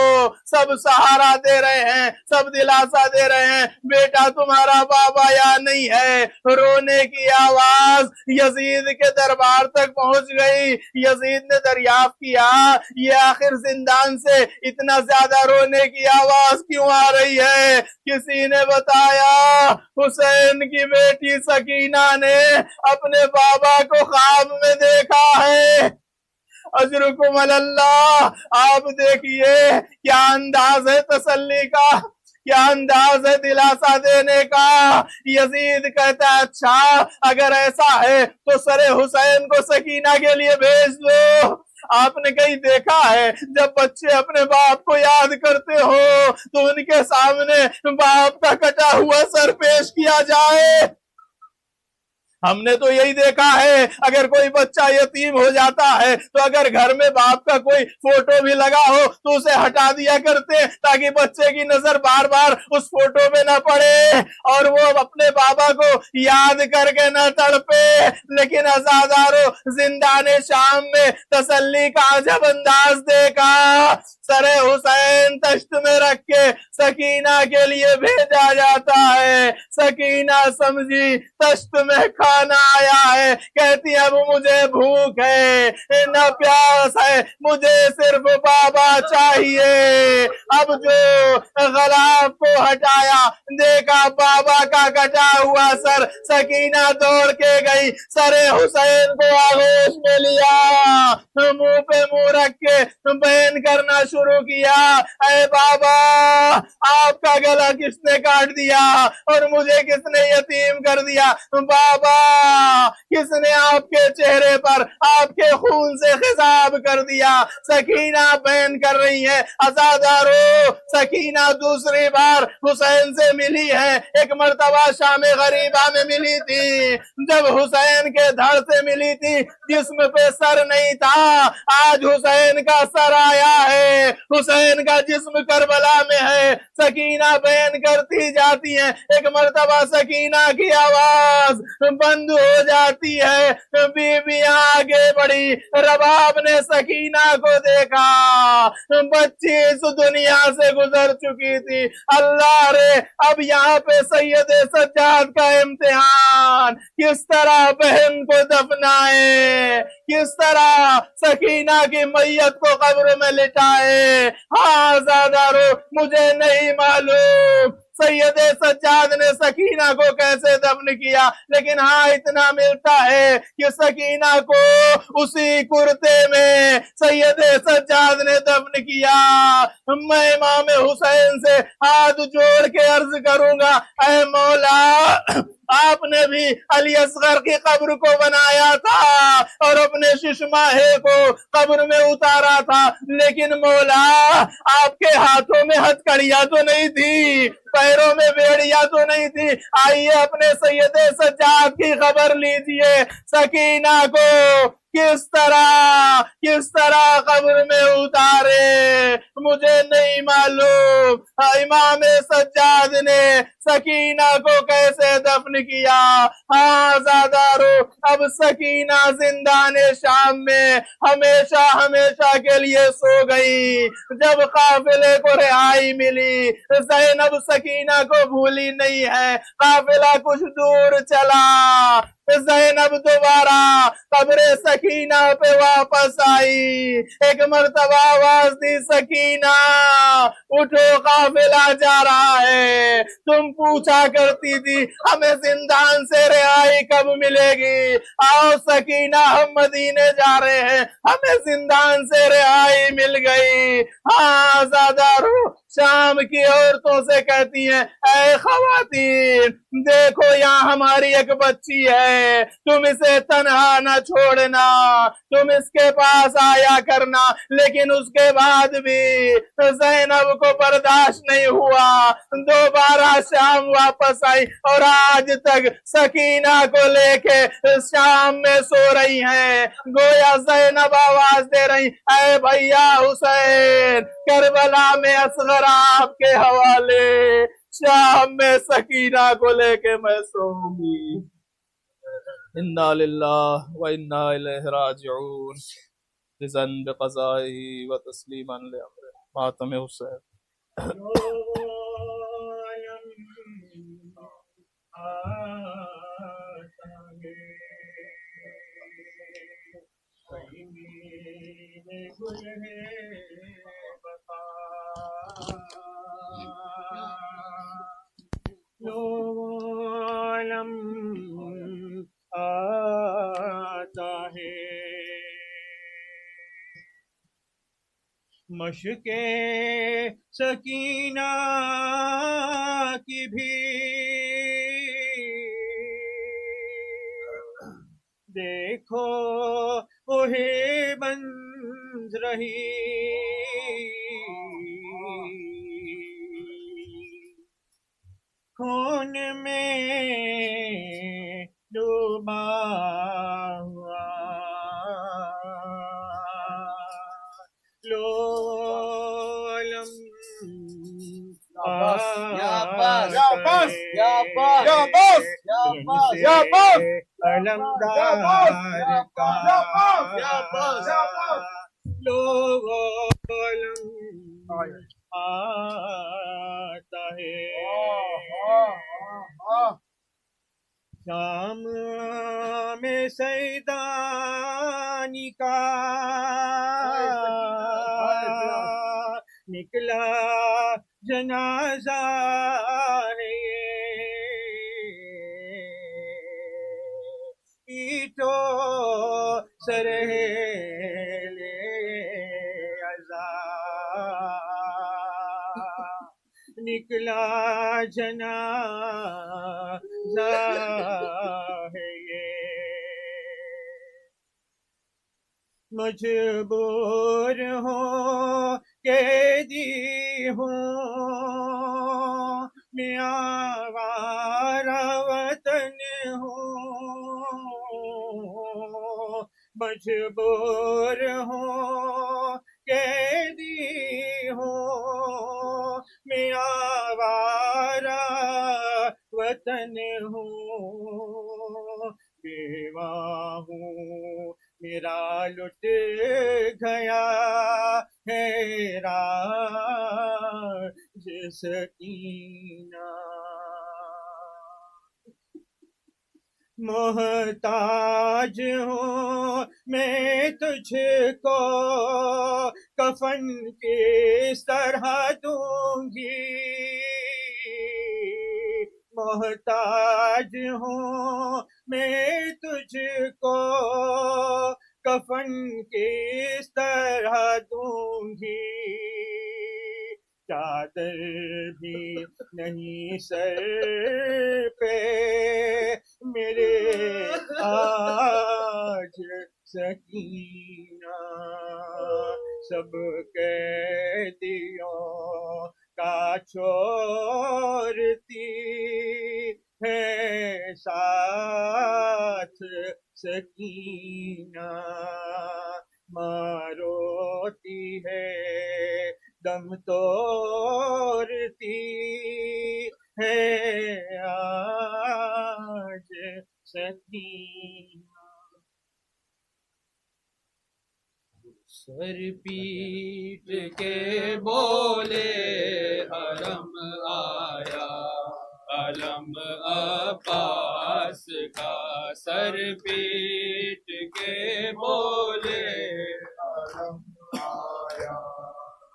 سب سہارا دے رہے ہیں، سب دلاسا دے رہے ہیں، بیٹا تمہارا بابا یا نہیں ہے۔ رونے کی آواز یزید کے دربار تک پہنچ گئی، یزید نے دریافت کیا یہ آخر زندان سے اتنا زیادہ رونے کی آواز کیوں آ رہی ہے؟ کسی نے بتایا حسین کی بیٹی سکینہ نے اپنے بابا کو خواب میں دیکھا ہے۔ اجرکم اللہ، آپ دیکھیے کیا انداز ہے تسلی کا، کیا انداز ہے دلاسا دینے کا۔ یزید کہتا ہے اچھا اگر ایسا ہے تو سر حسین کو سکینہ کے لیے بھیج دو۔ آپ نے کہیں دیکھا ہے جب بچے اپنے باپ کو یاد کرتے ہو تو ان کے سامنے باپ کا کٹا ہوا سر پیش کیا جائے؟ ہم نے تو یہی دیکھا ہے اگر کوئی بچہ یتیم ہو جاتا ہے تو اگر گھر میں باپ کا کوئی فوٹو بھی لگا ہو تو اسے ہٹا دیا کرتے تاکہ بچے کی نظر بار بار اس فوٹو میں نہ پڑے اور وہ اپنے بابا کو یاد کر کے نہ تڑپے۔ لیکن عزادارو زندان شام میں تسلی کا عجب انداز دیکھا، سر حسین تشت میں رکھ کے سکینہ کے لیے بھیجا جاتا ہے۔ سکینہ سمجھی تشت میں کھانا آیا ہے، کہتی ہے اب مجھے بھوک ہے نہ پیاس ہے، مجھے صرف بابا چاہیے۔ اب جو غلاف کو ہٹایا دیکھا بابا کا کٹا ہوا سر، سکینہ دوڑ کے گئی، سر حسین کو آغوش میں لیا، منہ پہ منہ رکھ کے بیان کرنا شروع کیا اے بابا آپ کا گلا کس نے کاٹ دیا اور مجھے کس نے یتیم کر دیا؟ بابا کس نے آپ کے چہرے پر آپ کے خون سے خضاب کر دیا؟ سکینہ بیان کر رہی ہے۔ عزادارو سکینہ دوسری بار حسین سے ملی ہے، ایک مرتبہ شام غریبہ میں ملی تھی جب حسین کے دھڑ سے ملی تھی، جسم پہ سر نہیں تھا، آج حسین کا سر آیا ہے، حسین کا جسم کربلا میں ہے۔ سکینہ بیان کرتی جاتی ہیں، ایک مرتبہ سکینہ کی آواز بند ہو جاتی ہے، بیویاں آگے بڑھی، رباب نے سکینہ کو دیکھا، بچی اس دنیا سے گزر چکی تھی۔ اللہ رے اب یہاں پہ سید سجاد کا امتحان، کس طرح بہن کو دفنائے، کس طرح سکینہ کی میت کو قبر میں لٹائے۔ ہاں عزادارو مجھے نہیں معلوم سید سجاد نے سکینہ کو کیسے دفن کیا، لیکن ہاں اتنا ملتا ہے کہ سکینہ کو اسی کرتے میں سید سجاد نے دفن کیا۔ میں امام حسین سے ہاتھ جوڑ کے عرض کروں گا اے مولا آپ نے بھی علی اصغر کی قبر کو بنایا تھا اور اپنے ششماہے کو قبر میں اتارا تھا، لیکن مولا آپ کے ہاتھوں میں ہتھکڑیاں تو نہیں تھی، پیروں میں بیڑیاں تو نہیں تھی، آئیے اپنے سید سجاد کی خبر لیجئے، سکینہ کو کس طرح قبر میں اتارے مجھے نہیں معلوم، امام سجاد نے سکینہ کو کیسے دفن کیا۔ ہاں عزادارو اب سکینہ زندان شام میں ہمیشہ کے لیے سو گئی۔ جب قافلے کو رہائی ملی، زینب سکینہ کو بھولی نہیں ہے، قافلہ کچھ دور چلا، زینب دوبارہ قبر سکینہ پہ واپس آئی، ایک مرتبہ آواز دی سکینہ اٹھو قافلہ جا رہا ہے، تم پوچھا کرتی تھی ہمیں زندان سے رہائی کب ملے گی؟ آؤ سکینہ، ہم مدینے جا رہے ہیں، ہمیں زندان سے رہائی مل گئی۔ ہاں زیادہ روح شام کی عورتوں سے کہتی ہیں اے خواتین دیکھو یہاں ہماری ایک بچی ہے، تم اسے تنہا نہ چھوڑنا، تم اس کے پاس آیا کرنا۔ لیکن اس کے بعد بھی زینب کو برداشت نہیں ہوا، دوبارہ شام واپس آئی اور آج تک سکینہ کو لے کے شام میں سو رہی ہیں۔ گویا زینب آواز دے رہی اے بھیا حسین، کربلا میں اصغر آپ کے حوالے، شام میں سکینہ کو لے کے میں سوؤں گی۔ انا للہ و انا الیہ راجعون، رضا بقضائہ و تسلیما لامرہ۔ ماتم حسین۔ عالم آتا ہے مشق سکینہ کی بھی دیکھو وہی بن رہی خون میں ڈوبا ہوا لو علم علمدار کا لو علم آتا ہے شام میں سیدانی کا نکلا جنازہ ہے ایٹو سرہیلے عزا نکلا جنازہ ہے یہ مجبور ہوں قیدی ہوں میں آوارہ وطن ہوں مجبور ہوں قیدی ہوں میں آوارہ وطن ہوں بیوہ ہوں میرا لٹ گیا ہے راج سکینہ محتاج ہوں میں تجھ کو کفن کس طرح دوں گی محتاج ہوں میں تجھ کو کفن کس طرح دوں گی چادر بھی نہیں سر پہ میرے آج سکینہ سب قیدیوں کا چھوڑتی ہے ساتھ سکینہ ماروتی ہے دم توڑتی ہے آج سکینہ سر پیٹ کے بولے حرم آیا علم عباس کا سر پیٹ کے بولے حرم آیا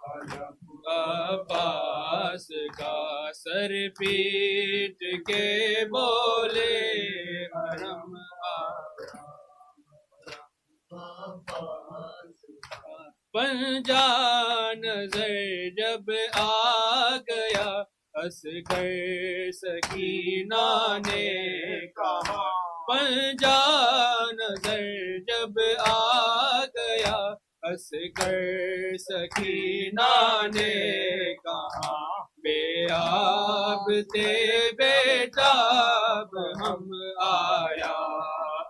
علم عباس عباس کا سر پیٹ کے بولے حرم آیا پنجا نظر جب آ گیا اصغر سکینہ نے کہا پنجا نظر جب آ گیا اصغر سکینہ نے کہا بے آب تھے بیتاب ہم آیا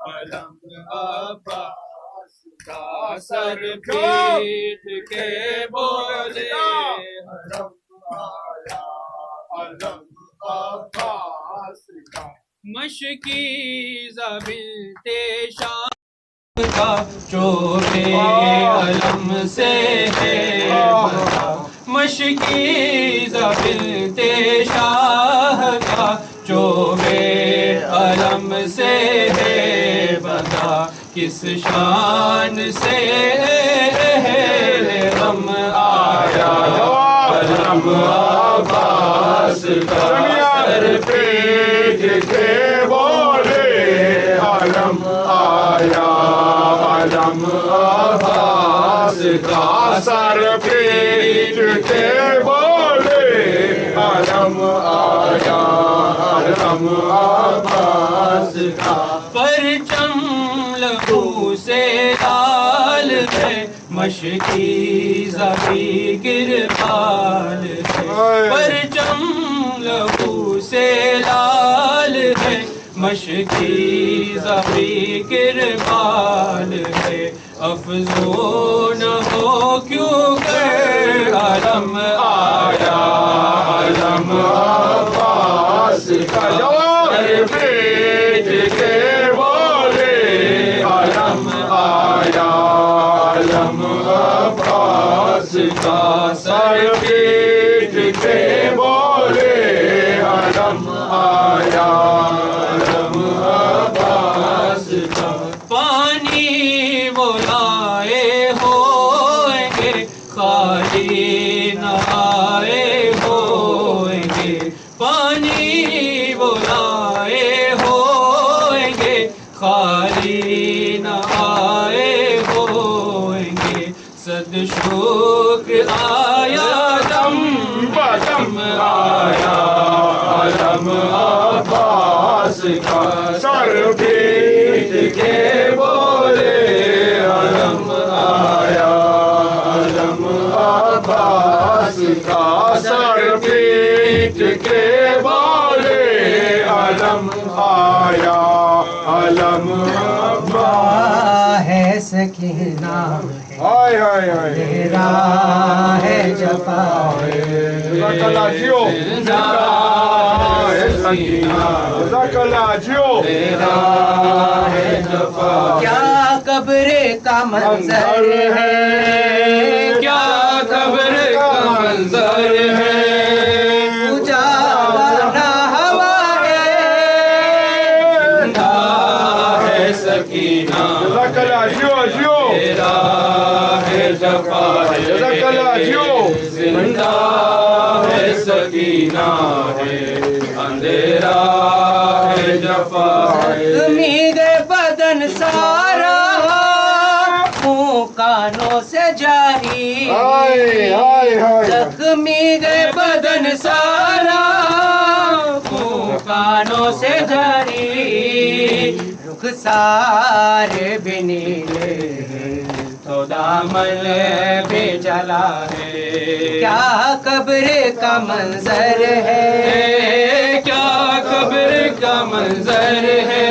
علم عباس کا سر پیٹ کے بولے حرم آیا علم عباس کا مشکی زبان شام کا چوبے علم سے ہے بتا مشکی زبان شاہ کا چوبے علم سے ہے بتا کس شان سے غم آیا علم عباس کا سر پیٹ کے بولے علم آیا علم عباس کا سر پیٹ کے بولے علم آیا علم عباس کا پرچم لہو سے لال ہے مشکی زبی گربال ہے پرچم لہو سے لال ہے مشکی زبی گربال ہے افزون ہو کیوں کر علم آیا علم عباس کا سر پیٹ کے بولے علم آیا علم عباس کا سر پیٹ کے بولے علم آیا علم عباس کا پانی وہ لائے ہوئیں گے خالی نہ آئے ہوئیں گے پانی وہ لائے ہوئیں گے خالی نہ آئے ہوئیں گے صد شکر آیا دم بدم آیا علم عباس کا سر پیٹ کے بولے علم آیا علم عباس کا سر پیٹ کے بولے علم آیا علم عباس ہے سکینہ ہائے ہائے ہائے تیرا ہے جفا جزاک اللہ جیو جزاک اللہ جیو کیا قبر کا منظر ہے کیا قبر کا منظر ہے اجالا ہوا ہے سکینہ جزاک اللہ جیو جیو تیرا ہے جفا جزاک اللہ جیو زندہ ہے سکینہ ہے اندھیرا ہے جفا امید بدن سارا منہ کانوں سے جاری ہائے ہائے ہائے زخمی گئے بدن سارا منہ کانوں سے جاری رخ سارے بھی نیلے تو دامن بھی جلا ہے کیا قبر کا منظر ہے کیا قبر کا منظر ہے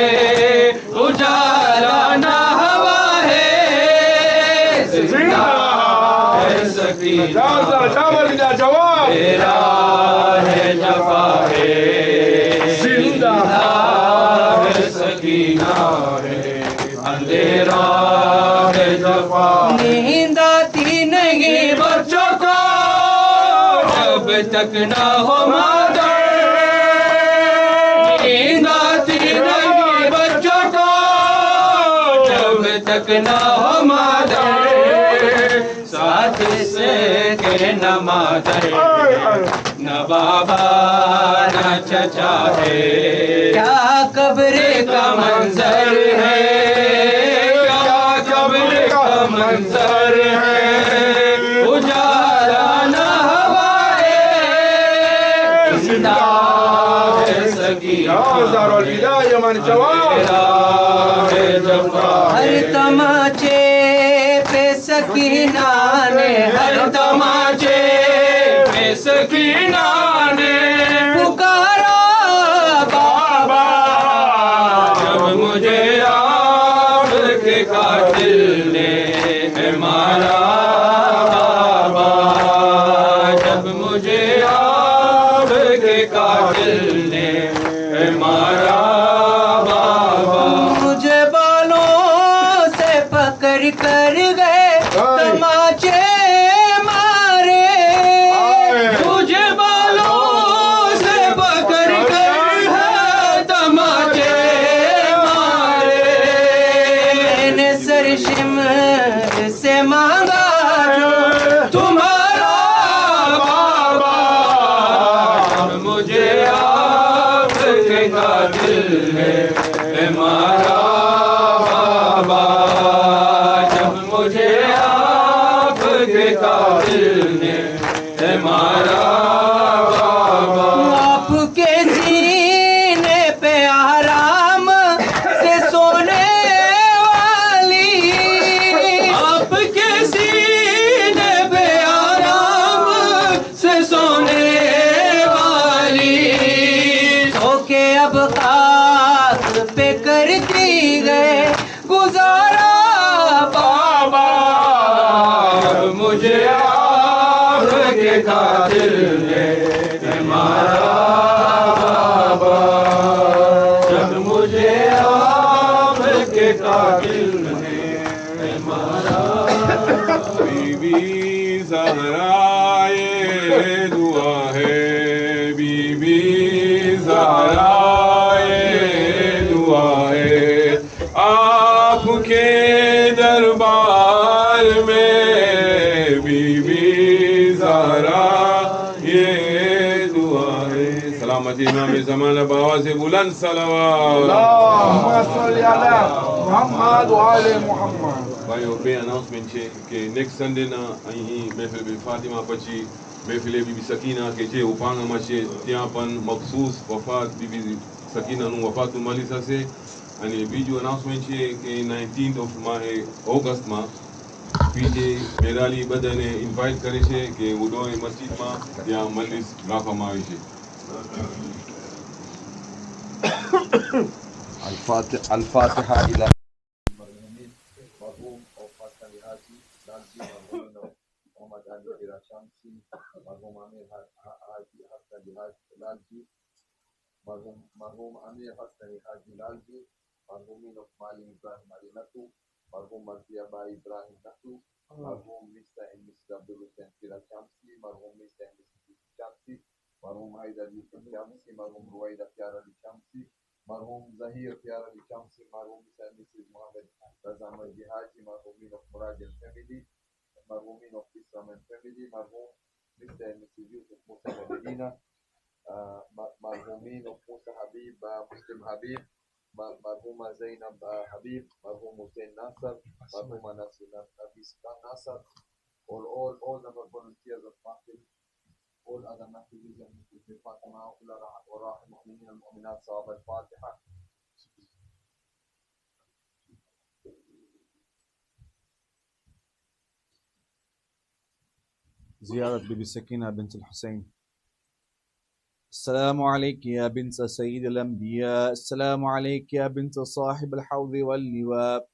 اجالا نہ ہوا ہے زندہ ہے سکینہ تیرا ہے جفا ہے زندہ ہے سکینہ ہے اندھیرا ہے جفا نیند آتی نہیں بچوں کو جب تک نہ ہو مادر نیند آتی نہیں بچوں کو جب تک نہ ہو مادر ساتھ سے کہ نہ مادر نہ بابا نہ چچا ہے، کیا قبر کا منظر ہے، کیا قبر کا منظر ہے، اجالا نہ ہوائے زندہ ہے سکینہ، ہر تماچے پہ سکینہ نے، ہر تماچے پہ سکینہ نے پکارا بابا، جب مجھے آپ کے قاتل نے مارا بابا، جب مجھے آپ کے قاتل نے مارا بابا، مجھے بالوں سے پکڑ کر گئے تماچے مارے، تجھے بالوں سے پکڑ کر ہے تماچے مارے، میں نے سرشم سے مانگا جو تمہارا بابا، مجھے آپ کے قاتل نے مارا بابا، جب مجھے آپ کے قاتل نے مارا بابا، آپ کے سینے پہ آرام سے سونے والی، آپ کے سینے پہ آرام سے سونے والی، سو کے اب خاک پہ کر دی گئے گزارا بابا، مجھے آپ کے قاتل نے مارا بابا، جب مجھے آپ کے قاتل نے مارا، بی بی زہرا یہ دعا ہے، بی بی زہرا یہ دعا ہے، آپ کے دربار میں بی بی زہرا یہ دعا ہے، سلامتی امام زمان بابا سے بلند صلوات، بھائیو پہ اناؤنسمنٹ ہے کہ نیکسٹ سنڈے نا અહીં محفل بی فاطمہ پچی محفل بی بی سکینہ کے જે ઉપાંગમાં છે ત્યાં પણ મખસૂસ વફાત બીબી સકીનાનું વફાતું મળી થશે. અને બીજું અનાઉન્સમેન્ટ છે કે 19th ઓગસ્ટમાં પીજે મેરાલી બધાને ઇન્વાઇટ કરે છે કે ઉડોય મસ્જિદમાં ત્યાં મજલિસ રાખવામાં આવી છે. الفاتحة إلى المرحومين مرحوم أوفاس الهاجي لالجي مرحومين محمد علي إراشامسي مرحوم أمير حاجي حسن لالجي مرحوم أمير حسن حاجي لالجي مرحومين معلم إبراهيم علي نتو مرحوم مرزية باي إبراهيم نتو مرحوم مستر and Mrs. Abdul Hussein Irashamsi مرحوم مستر and Mrs. Yusuf Shamsi مرحوم حيدر يوسف شامسي مرحوم رويدة كيارا شامسي مرحوم ظهير كيارا شامسي مرحوم Mr. and Mrs. Mohammed Razan Majdi Haji مرحومين of Muradian family مرحومين of Islam and family مرحوم Mr. and Mrs. Yusuf Musa Medina مرحومين of Musa Habib Muslim Habib مرحومة زينب حبيب مرحوم Hussein Nasser مرحومة Nafis Nasser all the volunteers of Mahfil all other Mahfilis and Mrs. Fatima وراح المؤمنين والمؤمنات صواب الفاتحة. زيارة بيبي سكينة بنت الحسين. السلام عليك يا بنت سيد الأنبياء، السلام عليك يا بنت صاحب الحوض واللواء،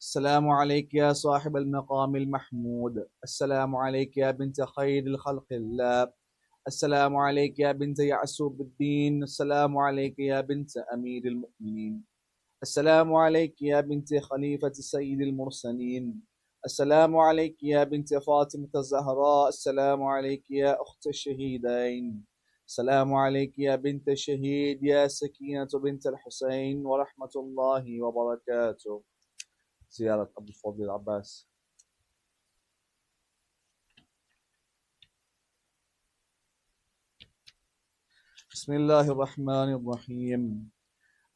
السلام عليك يا صاحب المقام المحمود، السلام عليك يا بنت خير الخلق الله، السلام عليك يا بنت يعسوب الدين، السلام عليك يا بنت أمير المؤمنين، السلام عليك يا بنت خليفة سيد المرسلين، السلام عليك يا بنت فاطمة الزهراء، السلام عليك يا أخت الشهيدين، السلام عليك يا بنت الشهيد يا سكينة بنت الحسين ورحمة الله وبركاته. زيارة أبو الفضل العباس. بسم الله الرحمن الرحيم.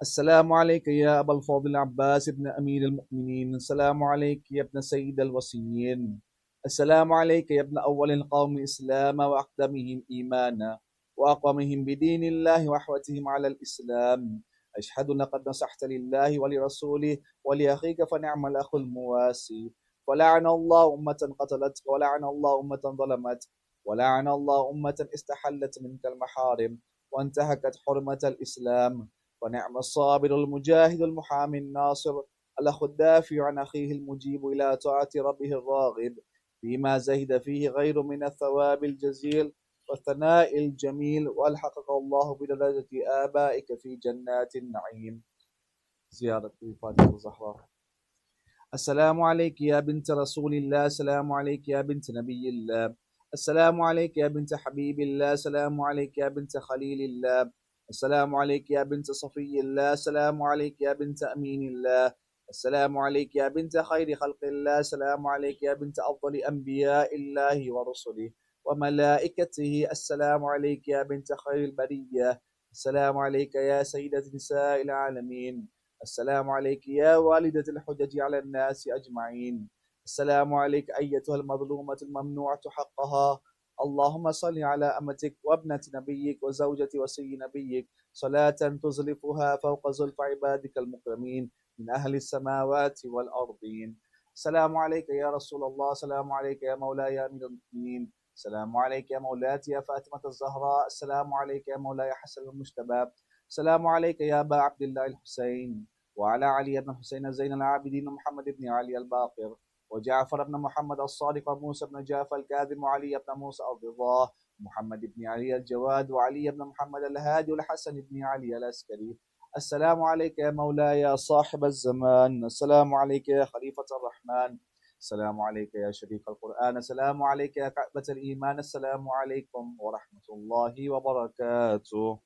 السلام عليك يا أبا الفضل العباس ابن أمير المؤمنين. السلام عليك يا ابن سيد الوصيين. السلام عليك يا ابن أول القوم إسلاما وأقدمهم إيمانا وأقومهم بدين الله وأحوتهم على الإسلام. أشهد لقد نصحت لله ولرسوله ولأخيك فنعم الأخ المواسي. ولعن الله أمة قتلتك، ولعن الله أمة ظلمتك، ولعن الله أمة استحلت منك المحارم وانتهكت حرمة الإسلام. ونعم الصابر المجاهد المحامي الناصر الأخ الدافع عن أخيه المجيب إلى طاعة ربه الراغب فيما زهد فيه غير من الثواب الجزيل والثناء الجميل، والحقق الله بدرجة آبائك في جنات النعيم. زيارة فاطمة الزهراء. السلام عليك يا بنت رسول الله، السلام عليك يا بنت نبي الله، السلام عليك يا بنت حبيب الله، السلام عليك يا بنت خليل الله، السلام عليك يا بنت صفي الله، السلام عليك يا بنت أمين الله، السلام عليك يا بنت خير خلق الله، السلام عليك يا بنت أفضل أنبياء الله ورسله وملائكته، السلام عليك يا بنت خير البرية، السلام عليك يا سيدة نساء العالمين، السلام عليك يا والدة الحجج على الناس أجمعين، السلام عليك أيتها المظلومة الممنوعة حقها. اللهم صل على أمتك وابنة نبيك وزوجة وسي نبيك صلاة تزلفها فوق زلف عبادك المكرمين من أهل السماوات والأرضين. السلام عليك يا رسول الله، السلام عليك يا مولاي يا أمير المؤمنين، السلام عليك يا مولاتي يا فاطمة الزهراء، السلام عليك يا مولاي حسن المجتبى، السلام عليك يا أبا عبد الله الحسين، وعلى علي بن الحسين زين العابدين ومحمد بن علي الباقر وجعفر بن محمد الصادق وموسى بن جعفر الكاظم وعلي بن موسى الرضا ومحمد بن علي الجواد وعلي بن محمد الهادي والحسن بن علي العسكري. السلام عليك يا مولاي يا صاحب الزمان، السلام عليك يا خليفة الرحمن، السلام عليك يا شريك القرآن، السلام عليك يا كعبة الإيمان، السلام عليكم ورحمة الله وبركاته.